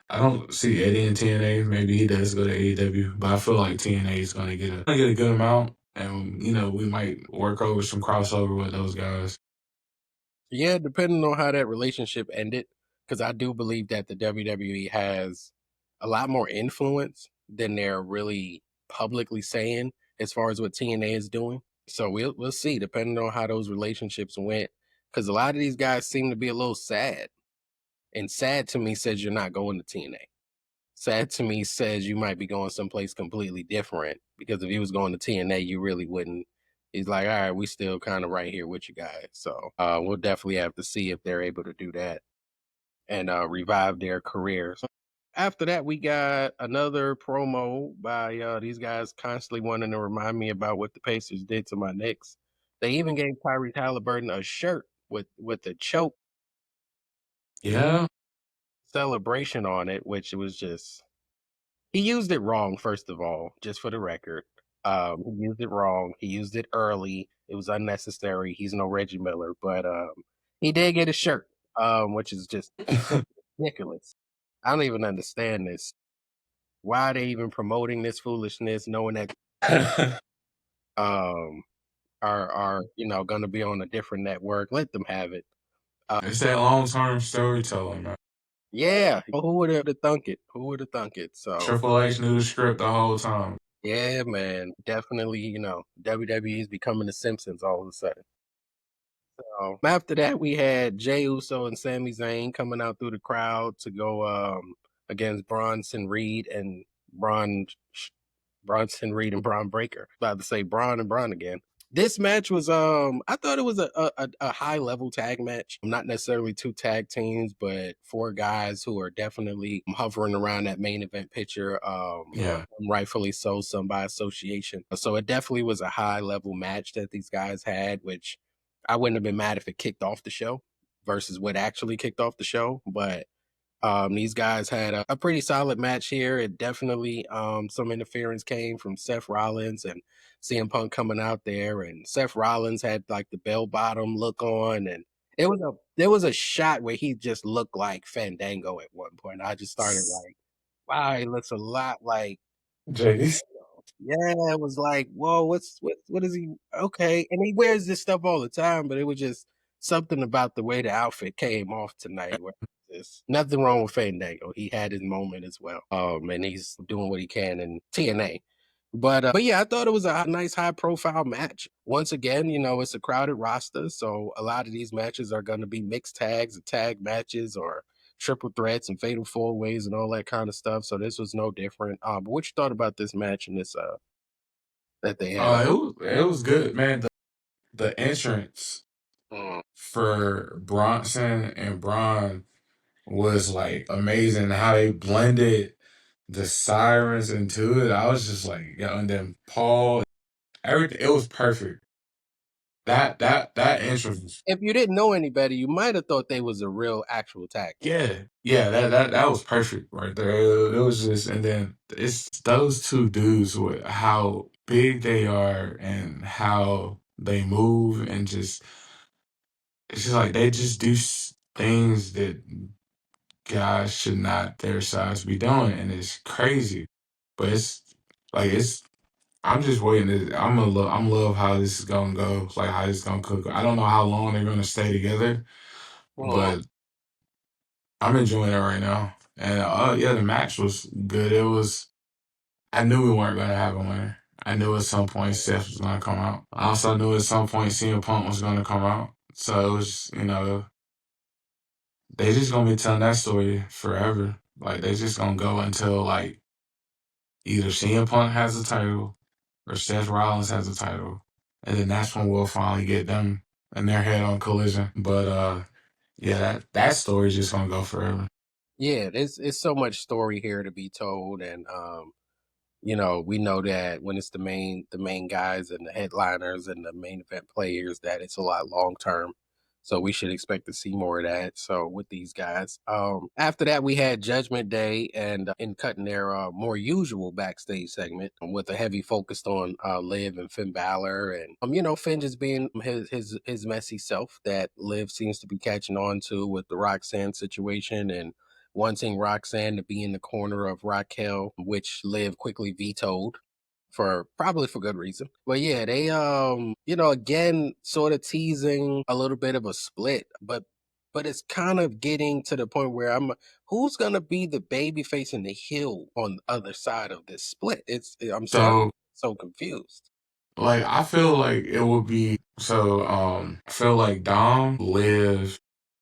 I don't see Eddie in TNA. Maybe he does go to AEW, but I feel like TNA is gonna get a good amount, and we might work over some crossover with those guys. yeah, depending on how that relationship ended, because I do believe that the WWE has a lot more influence than they're really publicly saying as far as what TNA is doing. So we'll see, depending on how those relationships went, because a lot of these guys seem to be a little sad, and sad to me says you're not going to TNA. Sad to me says you might be going someplace completely different, because if you was going to TNA, you really wouldn't. he's like, all right, we still kind of right here with you guys. So we'll definitely have to see if they're able to do that and revive their careers. After that, we got another promo by these guys constantly wanting to remind me about what the Pacers did to my Knicks. They even gave Tyrese Halliburton a shirt with the choke Yeah. celebration on it, which was just he used it wrong. First of all, just for the record, he used it wrong. He used it early. It was unnecessary. He's no Reggie Miller, but he did get a shirt, which is just ridiculous. I don't even understand this. Why are they even promoting this foolishness, knowing that um are going to be on a different network? Let them have it. It's that long-term storytelling, man. Yeah, who would have thunk it? Who would have thunk it? So Triple H knew the script the whole time. yeah, man, definitely. WWE is becoming the Simpsons all of a sudden. After that, we had Jey Uso and Sami Zayn coming out through the crowd to go against Bronson Reed and Bronson Reed and Braun Breaker. About to say Braun and Braun again. This match was I thought it was a high level tag match. Not necessarily two tag teams, but four guys who are definitely hovering around that main event picture. Yeah. Rightfully so, some by association. So it definitely was a high level match that these guys had, which I wouldn't have been mad if it kicked off the show versus what actually kicked off the show. But these guys had a pretty solid match here. It definitely some interference came from Seth Rollins and CM Punk coming out there, and Seth Rollins had like the bell bottom look on, and there was a shot where he just looked like Fandango at one point. I just started like, wow, he looks a lot like Jeez. yeah, it was like, whoa, what is he? Okay, and he wears this stuff all the time, but it was just something about the way the outfit came off tonight. Where there's nothing wrong with Fandango. He had his moment as well, and he's doing what he can in TNA. But yeah, I thought it was a nice high profile match. Once again, it's a crowded roster, so a lot of these matches are going to be mixed tags, or tag matches, or triple threats and fatal four ways and all that kind of stuff. So this was no different. But what you thought about this match and this that they had? It was good, man. The entrance Mm. for Bronson and Braun was like amazing. How they blended the sirens into it. I was just like, yeah, and then Paul, everything. It was perfect. That entrance. If you didn't know any better, you might have thought they was a real actual tag. Yeah, yeah, that was perfect right there. It was just, and then it's those two dudes with how big they are and how they move and just it's just like they just do things that guys should not their size be doing, and it's crazy. But it's like it's. I'm just waiting. I'm love how this is gonna go. Like how it's gonna cook. I don't know how long they're gonna stay together, Mm. but I'm enjoying it right now. And yeah, the match was good. It was. I knew we weren't gonna have a winner. I knew at some point Seth was gonna come out. I also knew at some point CM Punk was gonna come out. So it was, they just gonna be telling that story forever. Like they just gonna go until like either CM Punk has the title or Seth Rollins has the title, and then that's when we'll finally get them and their head on collision. But yeah, that story's just gonna go forever. Yeah, there's it's so much story here to be told, and we know that when it's the main guys and the headliners and the main event players, that it's a lot long term. So we should expect to see more of that. So with these guys, after that we had Judgment Day and in cutting their more usual backstage segment with a heavy focus on Liv and Finn Balor, and Finn just being his messy self that Liv seems to be catching on to with the Roxanne situation and wanting Roxanne to be in the corner of Raquel, which Liv quickly vetoed for probably for good reason. But yeah, they again sort of teasing a little bit of a split, but it's kind of getting to the point where who's gonna be the baby face and the heel on the other side of this split? I'm starting So so confused. like I feel like it would be so I feel like Dom, Liv,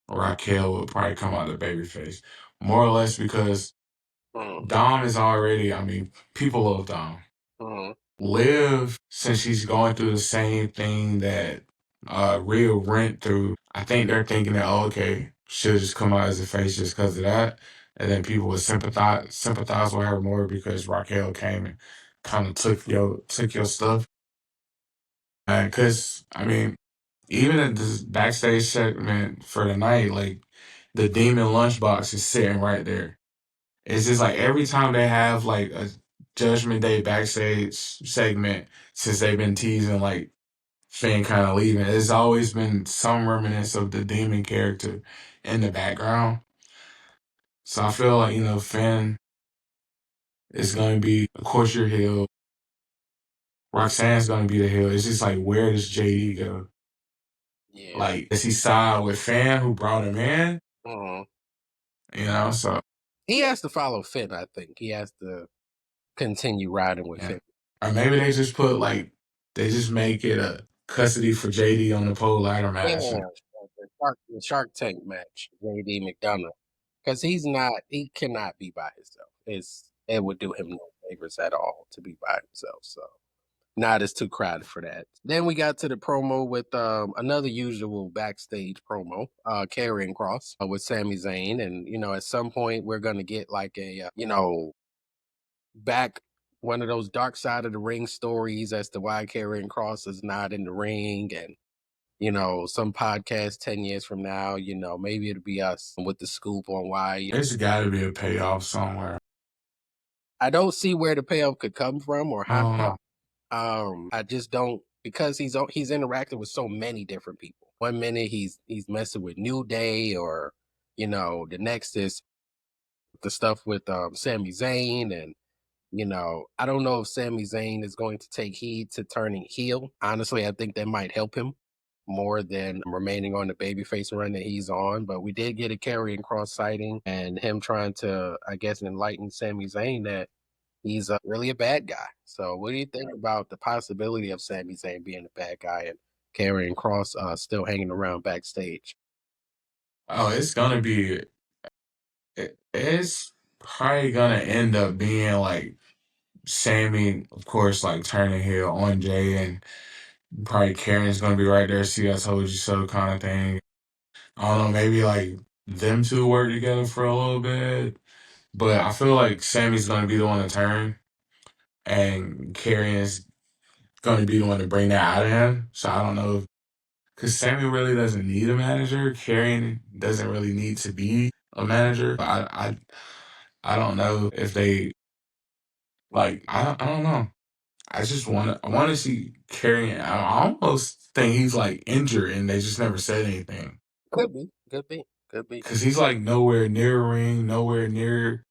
Raquel would probably come out the babyface. More or less because Mm, Dom is already, I mean, people love Dom. mhm. Liv, since she's going through the same thing that Rhea went through, I think they're thinking that, oh, okay, she'll just come out as a face just because of that. And then people would sympathize with her more because Raquel came and kind of took your stuff. And because I mean, even in this backstage segment for the night, like the demon lunchbox is sitting right there. It's just like every time they have like a Judgment Day backstage segment since they've been teasing like Finn kind of leaving, it's always been some remnants of the demon character in the background. So I feel like, Finn is going to be, of course, your heel. Roxanne's going to be the heel. It's just like, where does JD go? Yeah. Like, does he side with Finn who brought him in? Mhm. So He has to follow Finn, I think. He has to continue riding with yeah. Finn. Or maybe they just they just make it a custody for JD on the pole ladder Yeah, match. the Shark Tank match, JD McDonough, because he cannot be by himself. It would do him no favors at all to be by himself. So not as too crowded for that. Then we got to the promo with another usual backstage promo, Karrion Cross with Sami Zayn, and at some point we're gonna get like a back one of those dark side of the ring stories as to why Karrion Cross is not in the ring, and some podcast 10 years from now, maybe it'll be us with the scoop on why. There's got to be a payoff somewhere. I don't see where the payoff could come from or I how. don't know. I just don't, because he's interacting with so many different people. One minute he's messing with New Day, or the next is the stuff with Sami Zayn, and I don't know if Sami Zayn is going to take heed to turning heel. Honestly, I think that might help him more than remaining on the babyface run that he's on. But we did get a Karrion Cross sighting, and him trying to, I guess, enlighten Sami Zayn that he's really a bad guy. So, what do you think about the possibility of Sami Zayn being a bad guy and Karrion Cross still hanging around backstage? Oh, it's probably gonna end up being like Sammy, of course, like turning heel on Jay, and probably Karen's gonna be right there. See, I told you so, kind of thing. I don't know, maybe like them two work together for a little bit, but I feel like Sammy's gonna be the one to turn, and Karen's gonna be the one to bring that out of him. So I don't know, because Sammy really doesn't need a manager. Karen doesn't really need to be a manager. I don't know if they like. I don't know. I want to see Carrie. I almost think he's like injured and they just never said anything Could be, could be, could be. because he's like nowhere near ring, nowhere near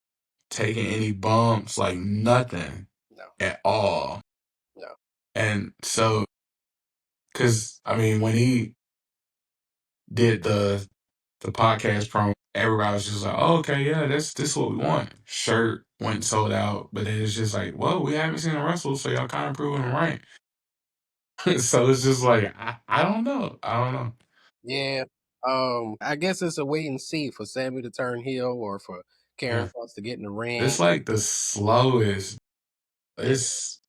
taking any bumps, like nothing No, at all. no. And so, because I mean, when he did the podcast promo, everybody was just like, "Oh, okay, yeah, this what we want." Shirt went sold out, but then it's just like, "Well, we haven't seen him wrestle, so y'all kind of proving him right." So it's just like I don't know. I don't know. Yeah. I guess it's a wait and see for Sammy to turn heel or for Karen Yeah. Cross to get in the ring. It's like the slowest. Yeah. It's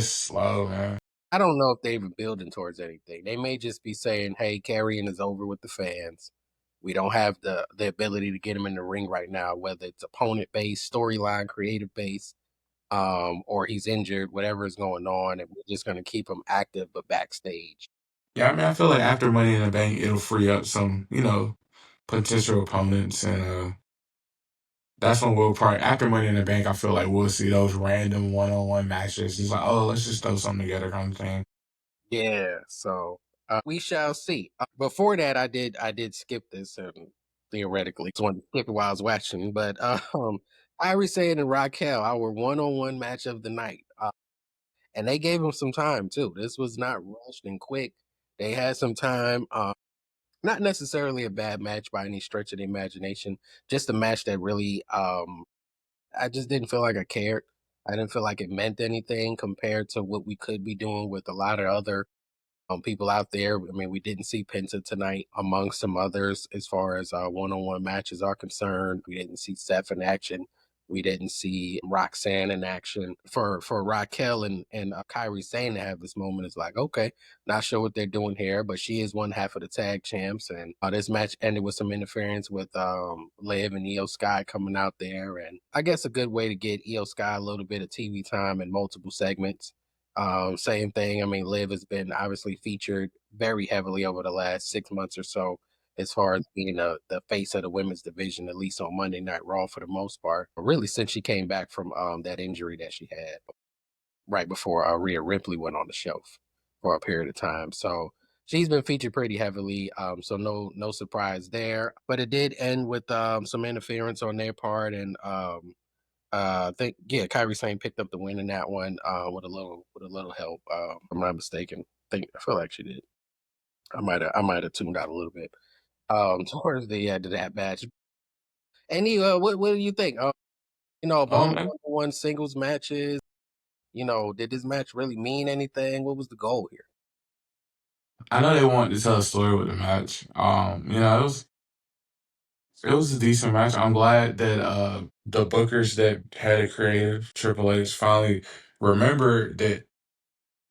slow, man. I don't know if they're even building towards anything. They may just be saying, "Hey, Carrion is over with the fans. We don't have the ability to get him in the ring right now, whether it's opponent based, storyline, creative based, or he's injured, whatever is going on, and we're just going to keep him active but backstage." Yeah, I mean, I feel like after Money in the Bank, it'll free up some, potential opponents, and that's when we'll probably after Money in the Bank. I feel like we'll see those random one-on-one matches. It's like, oh, let's just throw something together, kind of thing. Yeah, so we shall see. Before that, I did skip this, and theoretically, just wanted to skip it while I was watching. But Irie Sane and Raquel, our one-on-one match of the night, and they gave them some time too. This was not rushed and quick. They had some time. Not necessarily a bad match by any stretch of the imagination. Just a match that really, I just didn't feel like I cared. I didn't feel like it meant anything compared to what we could be doing with a lot of other people out there. I mean, we didn't see Penta tonight, among some others, as far as one-on-one matches are concerned. We didn't see Seth in action. We didn't see Roxanne in action. For Raquel and Kyrie Sane to have this moment is like, okay, not sure what they're doing here, but she is one half of the tag champs. And this match ended with some interference with Liv and Io Sky coming out there. And I guess a good way to get Io Sky a little bit of TV time in multiple segments. Same thing. I mean, Liv has been obviously featured very heavily over the last 6 months or so as far as being the face of the women's division, at least on Monday Night Raw for the most part. Really, since she came back from that injury that she had right before Rhea Ripley went on the shelf for a period of time. So she's been featured pretty heavily. So no surprise there. But it did end with some interference on their part, and I think Kyrie Sane picked up the win in that one with a little help. If I'm not mistaken. I feel like she did. I might have tuned out a little bit towards the end of that match. Any what do you think? Of all the Um, number one singles matches, did this match really mean anything? What was the goal here? I know they wanted to tell a story with the match. It was a decent match. I'm glad that the bookers that had it creative, Triple H, finally remembered that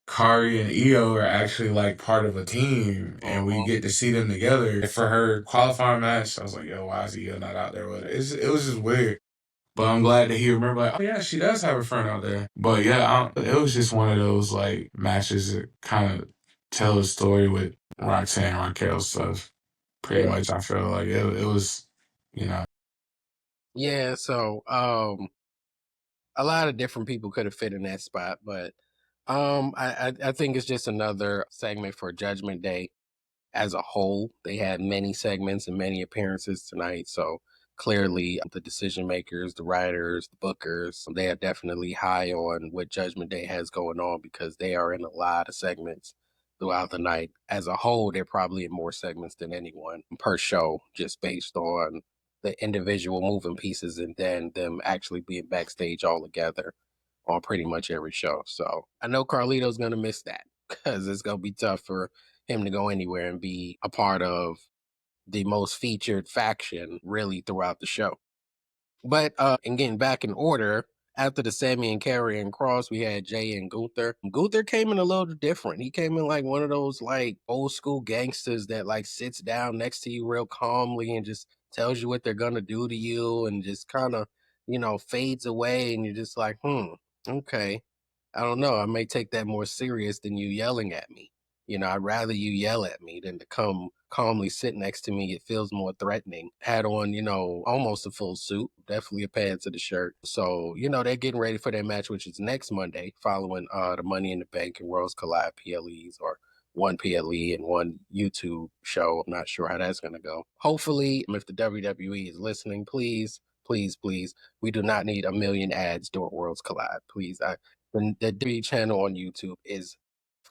Kari and Io are actually like part of a team, and we Mhm. get to see them together. For her qualifying match, I was like, "Yo, why is Io not out there with her?" It was just weird. But I'm glad that he remembered, like, oh yeah, she does have a friend out there. But yeah, it was just one of those like matches that kind of tell a story with Roxanne Raquel stuff. Pretty Yeah. much, I feel like it was, you know. Yeah, so a lot of different people could have fit in that spot, but I think it's just another segment for Judgment Day as a whole. They had many segments and many appearances tonight. So clearly, the decision makers, the writers, the bookers, they are definitely high on what Judgment Day has going on because they are in a lot of segments throughout the night. As a whole, they're probably in more segments than anyone per show, just based on the individual moving pieces and then them actually being backstage all together on pretty much every show. So I know Carlito's gonna miss that because it's gonna be tough for him to go anywhere and be a part of the most featured faction really throughout the show. But and getting back in order, after the Sammy and Carrie and Cross, we had Jay and Gunther. Gunther came in a little different. He came in like one of those like old school gangsters that like sits down next to you real calmly and just tells you what they're gonna do to you and just kind of, fades away and you're just like, okay. I don't know. I may take that more serious than you yelling at me. I'd rather you yell at me than to come calmly sit next to me. It feels more threatening. Had on, almost a full suit, definitely a pad to the shirt. So, they're getting ready for their match, which is next Monday, following the Money in the Bank and Worlds Collide PLEs, or one PLE and one YouTube show. I'm not sure how that's going to go. Hopefully, if the WWE is listening, please, please, please, we do not need a million ads during Worlds Collide. Please, the WWE channel on YouTube is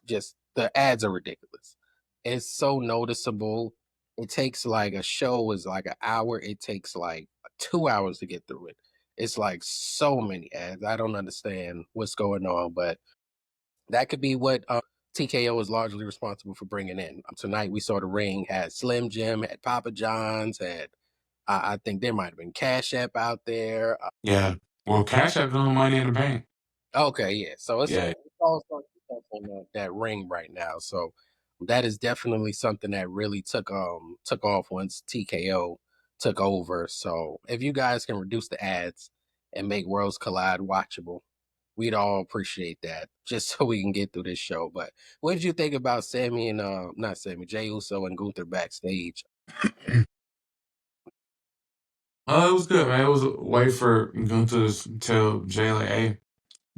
just the ads are ridiculous. It's so noticeable. It takes like a show is like an hour. It takes like 2 hours to get through it. It's like so many ads. I don't understand what's going on, but that could be what TKO is largely responsible for bringing in. Tonight we saw the ring had Slim Jim, had Papa John's, had I think there might have been Cash App out there. Yeah. Well, Cash App doing Money in the Bank. Okay, yeah. So it's Yeah. all sorts of stuff on that ring right now. So that is definitely something that really took off once TKO took over. So if you guys can reduce the ads and make Worlds Collide watchable, we'd all appreciate that just so we can get through this show. But what did you think about Sammy and not Sammy, Jay Uso and Gunther backstage? Oh, it was good, man. It was a way for Gunther to tell Jay, like, hey,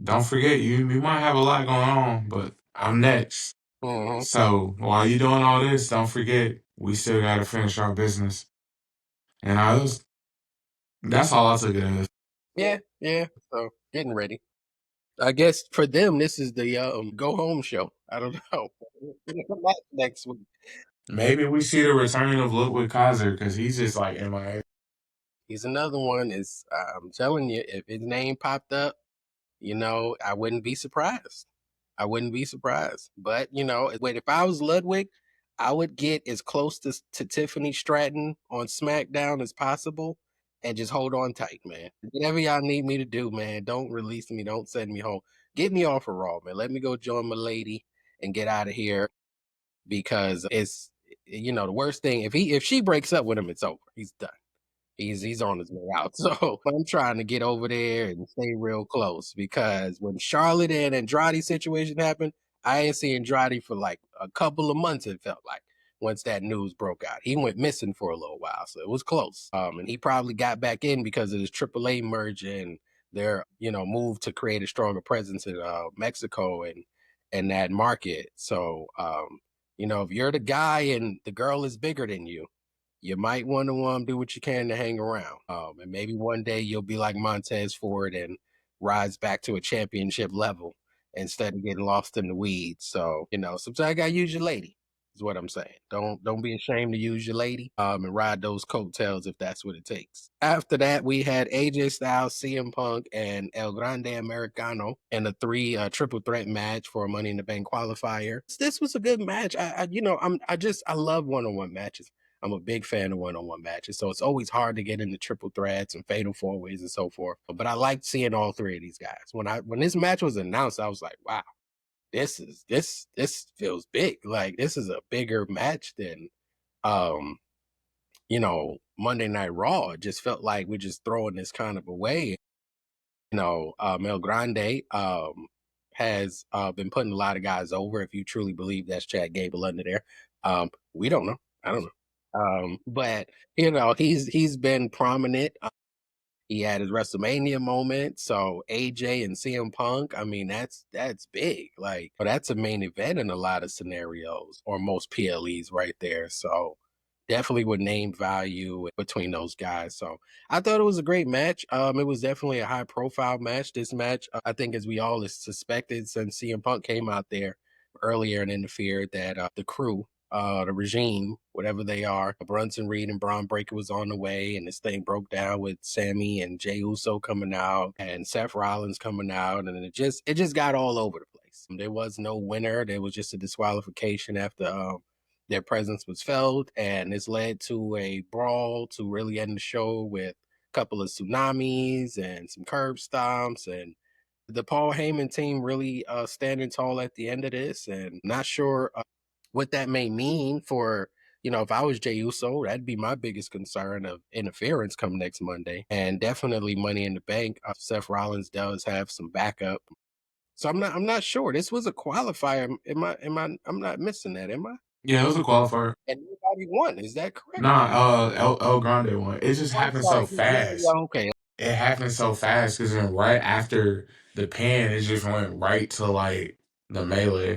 don't forget, you might have a lot going on, but I'm next. Hmm. So while you doing all this, don't forget, we still got to finish our business. And that's all I took it as. Yeah, yeah. So getting ready. I guess for them, this is the go home show. I don't know. Next week. Maybe we see the return of Ludwig Kaiser because he's just like MIA. He's another one. Is I'm telling you, if his name popped up, I wouldn't be surprised. I wouldn't be surprised. But wait, if I was Ludwig, I would get as close to Tiffany Stratton on SmackDown as possible, and just hold on tight, man. Whatever y'all need me to do, man, don't release me, don't send me home. Get me off of Raw, man. Let me go join my lady and get out of here because it's the worst thing if she breaks up with him, it's over. He's done. He's on his way out. So I'm trying to get over there and stay real close because when Charlotte and Andrade situation happened, I ain't seen Andrade for like a couple of months, it felt like, once that news broke out. He went missing for a little while, so it was close. And he probably got back in because of his AAA merge and their, move to create a stronger presence in Mexico and that market. So if you're the guy and the girl is bigger than you might want to do what you can to hang around. And maybe one day you'll be like Montez Ford and rise back to a championship level instead of getting lost in the weeds. So, sometimes I gotta use your lady, is what I'm saying. Don't be ashamed to use your lady and ride those coattails if that's what it takes. After that, we had AJ Styles, CM Punk, and El Grande Americano in a three triple threat match for a Money in the Bank qualifier. This was a good match. I love one-on-one matches. I'm a big fan of one-on-one matches, so it's always hard to get into triple threats and fatal four ways and so forth. But I liked seeing all three of these guys. When this match was announced, I was like, wow, this feels big. Like this is a bigger match than um, Monday Night Raw. It just felt like we're just throwing this kind of away. El Grande has been putting a lot of guys over. If you truly believe that's Chad Gable under there, we don't know. I don't know. But he's been prominent. He had his WrestleMania moment. So AJ and CM Punk, I mean, that's big. Like that's a main event in a lot of scenarios, or most PLEs right there. So definitely would name value between those guys. So I thought it was a great match. It was definitely a high profile match. This match, I think, as we all suspected, since CM Punk came out there earlier and interfered, that the crew, the regime, whatever they are, Brunson Reed and Braun Breaker was on the way, and this thing broke down with Sammy and Jey Uso coming out and Seth Rollins coming out, and it just got all over the place. There was no winner. There was just a disqualification after their presence was felt, and this led to a brawl to really end the show with a couple of tsunamis and some curb stomps, and the Paul Heyman team really standing tall at the end of this, and not sure what that may mean for, if I was Jey Uso, that'd be my biggest concern of interference come next Monday, and definitely Money in the Bank. Seth Rollins does have some backup, so I'm not sure. This was a qualifier. I'm not missing that, am I? Yeah, it was a qualifier. And nobody won. Is that correct? Nah, El Grande one. It just Oh, I'm happened sorry. so Yeah, yeah, fast. okay. It happened so fast because then right after the pin, it just went right to like the melee.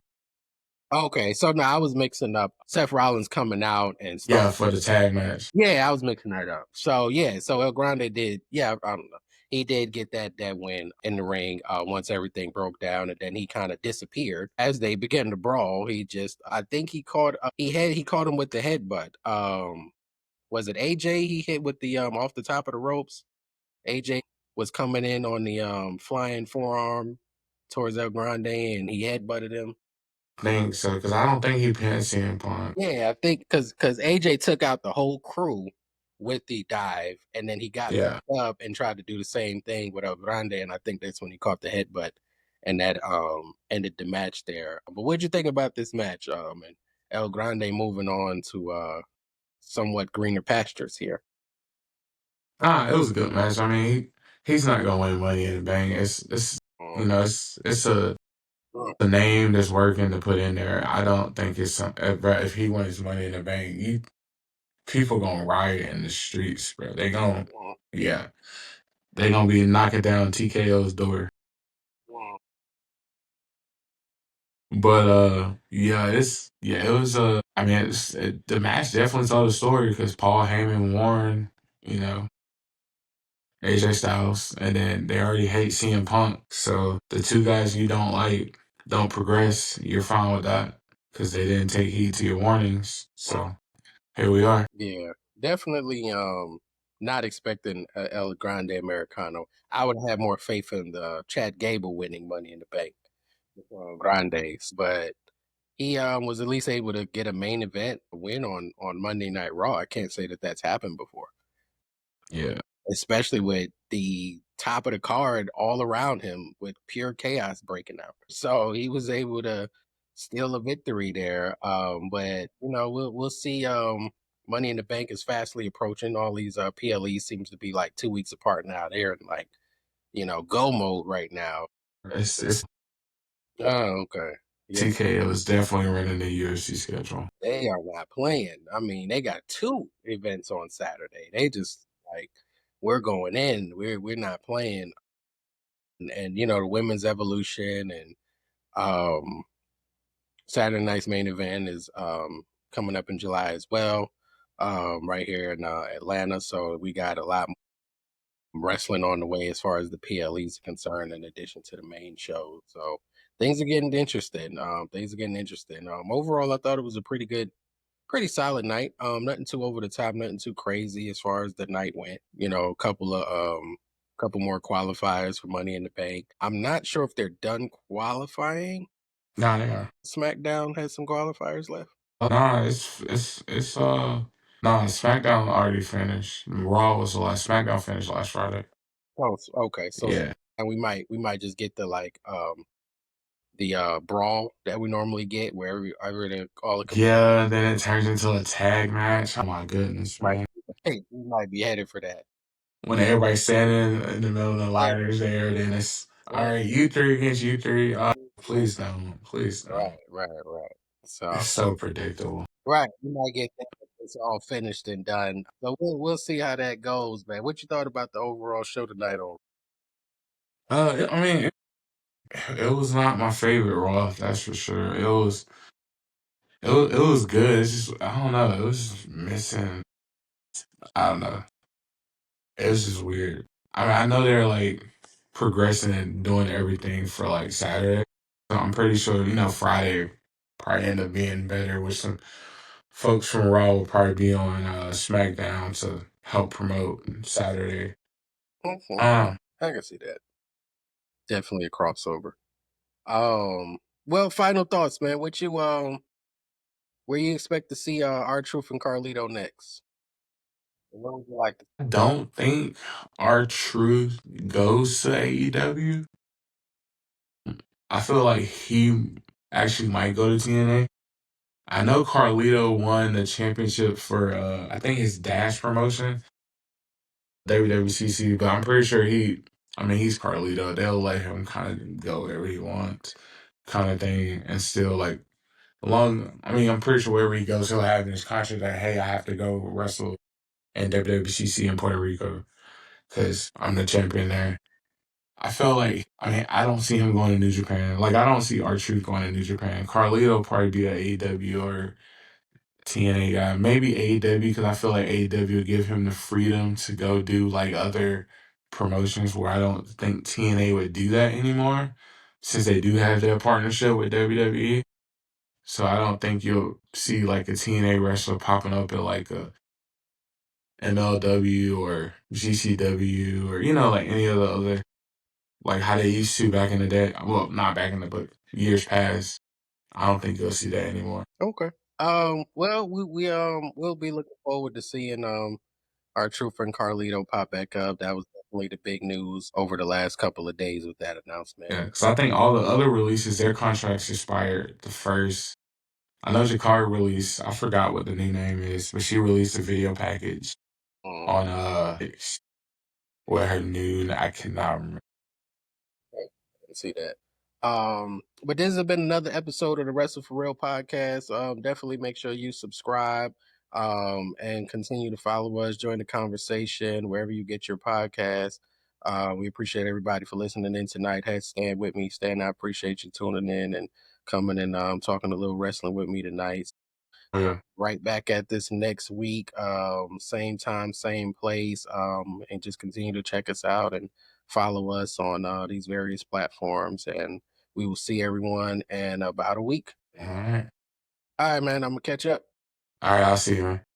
Okay, so now I was mixing up Seth Rollins coming out and stuff. Yeah, for the tag match. Yeah, I was mixing that up. So yeah, so El Grande did. Yeah, I don't know. He did get that win in the ring once everything broke down, and then he kind of disappeared as they began to brawl. I think he caught he caught him with the headbutt. Was it AJ he hit with the off the top of the ropes? AJ was coming in on the flying forearm towards El Grande, and he headbutted him. Think so because I don't think he pinned CM Punk. Yeah, I think because AJ took out the whole crew with the dive, and then he got back Yeah. up and tried to do the same thing with El Grande, and I think that's when he caught the headbutt, and that ended the match there. But what'd you think about this match? And El Grande moving on to somewhat greener pastures here. It was a good match. I mean, he's not gonna win Money in the Bank. It's Mm, you know it's mm, a name that's working to put in there. I don't think it's some if he wins Money in the Bank, people gonna riot in the streets, bro. mm, Yeah, they gonna be knocking down TKO's door. mm, But yeah, it was I mean, the match definitely told the story because Paul Heyman won, you know, AJ Styles, and then they already hate CM Punk. So the two guys you don't like don't progress. You're fine with that because they didn't take heed to your warnings. mm. So here we are. Yeah, definitely. Not expecting El Grande Americano. I would have more faith in the Chad Gable winning Money in the Bank. Grandes, but he was at least able to get a main event win on Monday Night Raw. I can't say that that's happened before. Yeah. especially with the top of the card all around him with pure chaos breaking out. So he was able to steal a victory there. But we'll see. Money in the Bank is fastly approaching. All these PLEs seems to be like 2 weeks apart now. They're in like go mode right now. It's Oh, okay. Yeah, TK. It was definitely running the UFC schedule. they are not playing. I mean, they got two events on Saturday. They just like we're going in. We're not playing. And the women's evolution and um Saturday night's main event is coming up in July as well. Right here in Atlanta. So we got a lot more wrestling on the way as far as the PLEs are concerned, in addition to the main show. So things are getting interesting. Things are getting interesting. Overall, I thought it was a pretty solid night. Nothing too over the top, nothing too crazy as far as the night went. A couple more qualifiers for Money in the Bank. I'm not sure if they're done qualifying. Nah, yeah. SmackDown has some qualifiers left. Nah, nah, SmackDown already finished. Raw was the last. SmackDown finished last Friday. Oh, okay. So Yeah. and we might just get the brawl that we normally get where all the Yeah, then it turns into a tag match. Oh my goodness, might man. hey, we might be headed for that. When everybody's standing in the middle of the ladders there, then it's all Right, right, you three against you three. Please don't. Please right, don't. right, right. So It's so predictable. right, we might get that when it's all finished and done. So we'll see how that goes, man. What you thought about the overall show tonight? On I mean, it was not my favorite Raw, that's for sure. It was good. It's just I don't know. It was just missing. I don't know. It was just weird. I mean, I know they're like progressing and doing everything for like Saturday. So I'm pretty sure Friday probably end up being better with some folks from Raw will probably be on SmackDown to help promote Saturday. Mhm. Um, I can see that. Definitely a crossover. Um, well, final thoughts, man. Where you expect to see our Truth and Carlito next? What would you like to? I don't think our truth goes to AEW. I feel like he actually might go to TNA. I know Carlito won the championship for I think his Dash promotion, WWCC, but I'm pretty sure I mean he's Carlito. They'll let him kind of go wherever he wants, kind of thing, and still like I mean I'm pretty sure wherever he goes he'll have in his contract that hey I have to go wrestle in WWCC in Puerto Rico because I'm the champion there. I feel like I mean I don't see him going to New Japan. Like I don't see R-Truth going to New Japan. Carlito will probably be at AEW or TNA guy. Maybe AEW because I feel like AEW will give him the freedom to go do like other promotions where I don't think TNA would do that anymore since they do have their partnership with WWE. So I don't think you'll see like a TNA wrestler popping up at like a MLW or GCW or like any of the other like how they used to back in the day. Well, not back in the but years past. I don't think you'll see that anymore. Okay. Well, we'll be looking forward to seeing our true friend Carlito pop back up. That was definitely the big news over the last couple of days with that announcement. Yeah, because I think all the other releases, their contracts expired the first. I know Jakar released, I forgot what the new name is, but she released a video package Mm, on with her new, I cannot remember. I can see that. But this has been another episode of the Wrestle for Real podcast. Definitely make sure you subscribe and continue to follow us, join the conversation wherever you get your podcast. We appreciate everybody for listening in tonight. Hey, stand with me. Stan, I appreciate you tuning in and coming and talking a little wrestling with me tonight. Yeah. Right back at this next week, same time, same place, and just continue to check us out and follow us on these various platforms. And we will see everyone in about a week. All right. All right, man. I'm gonna catch up. All right, I'll see you, man.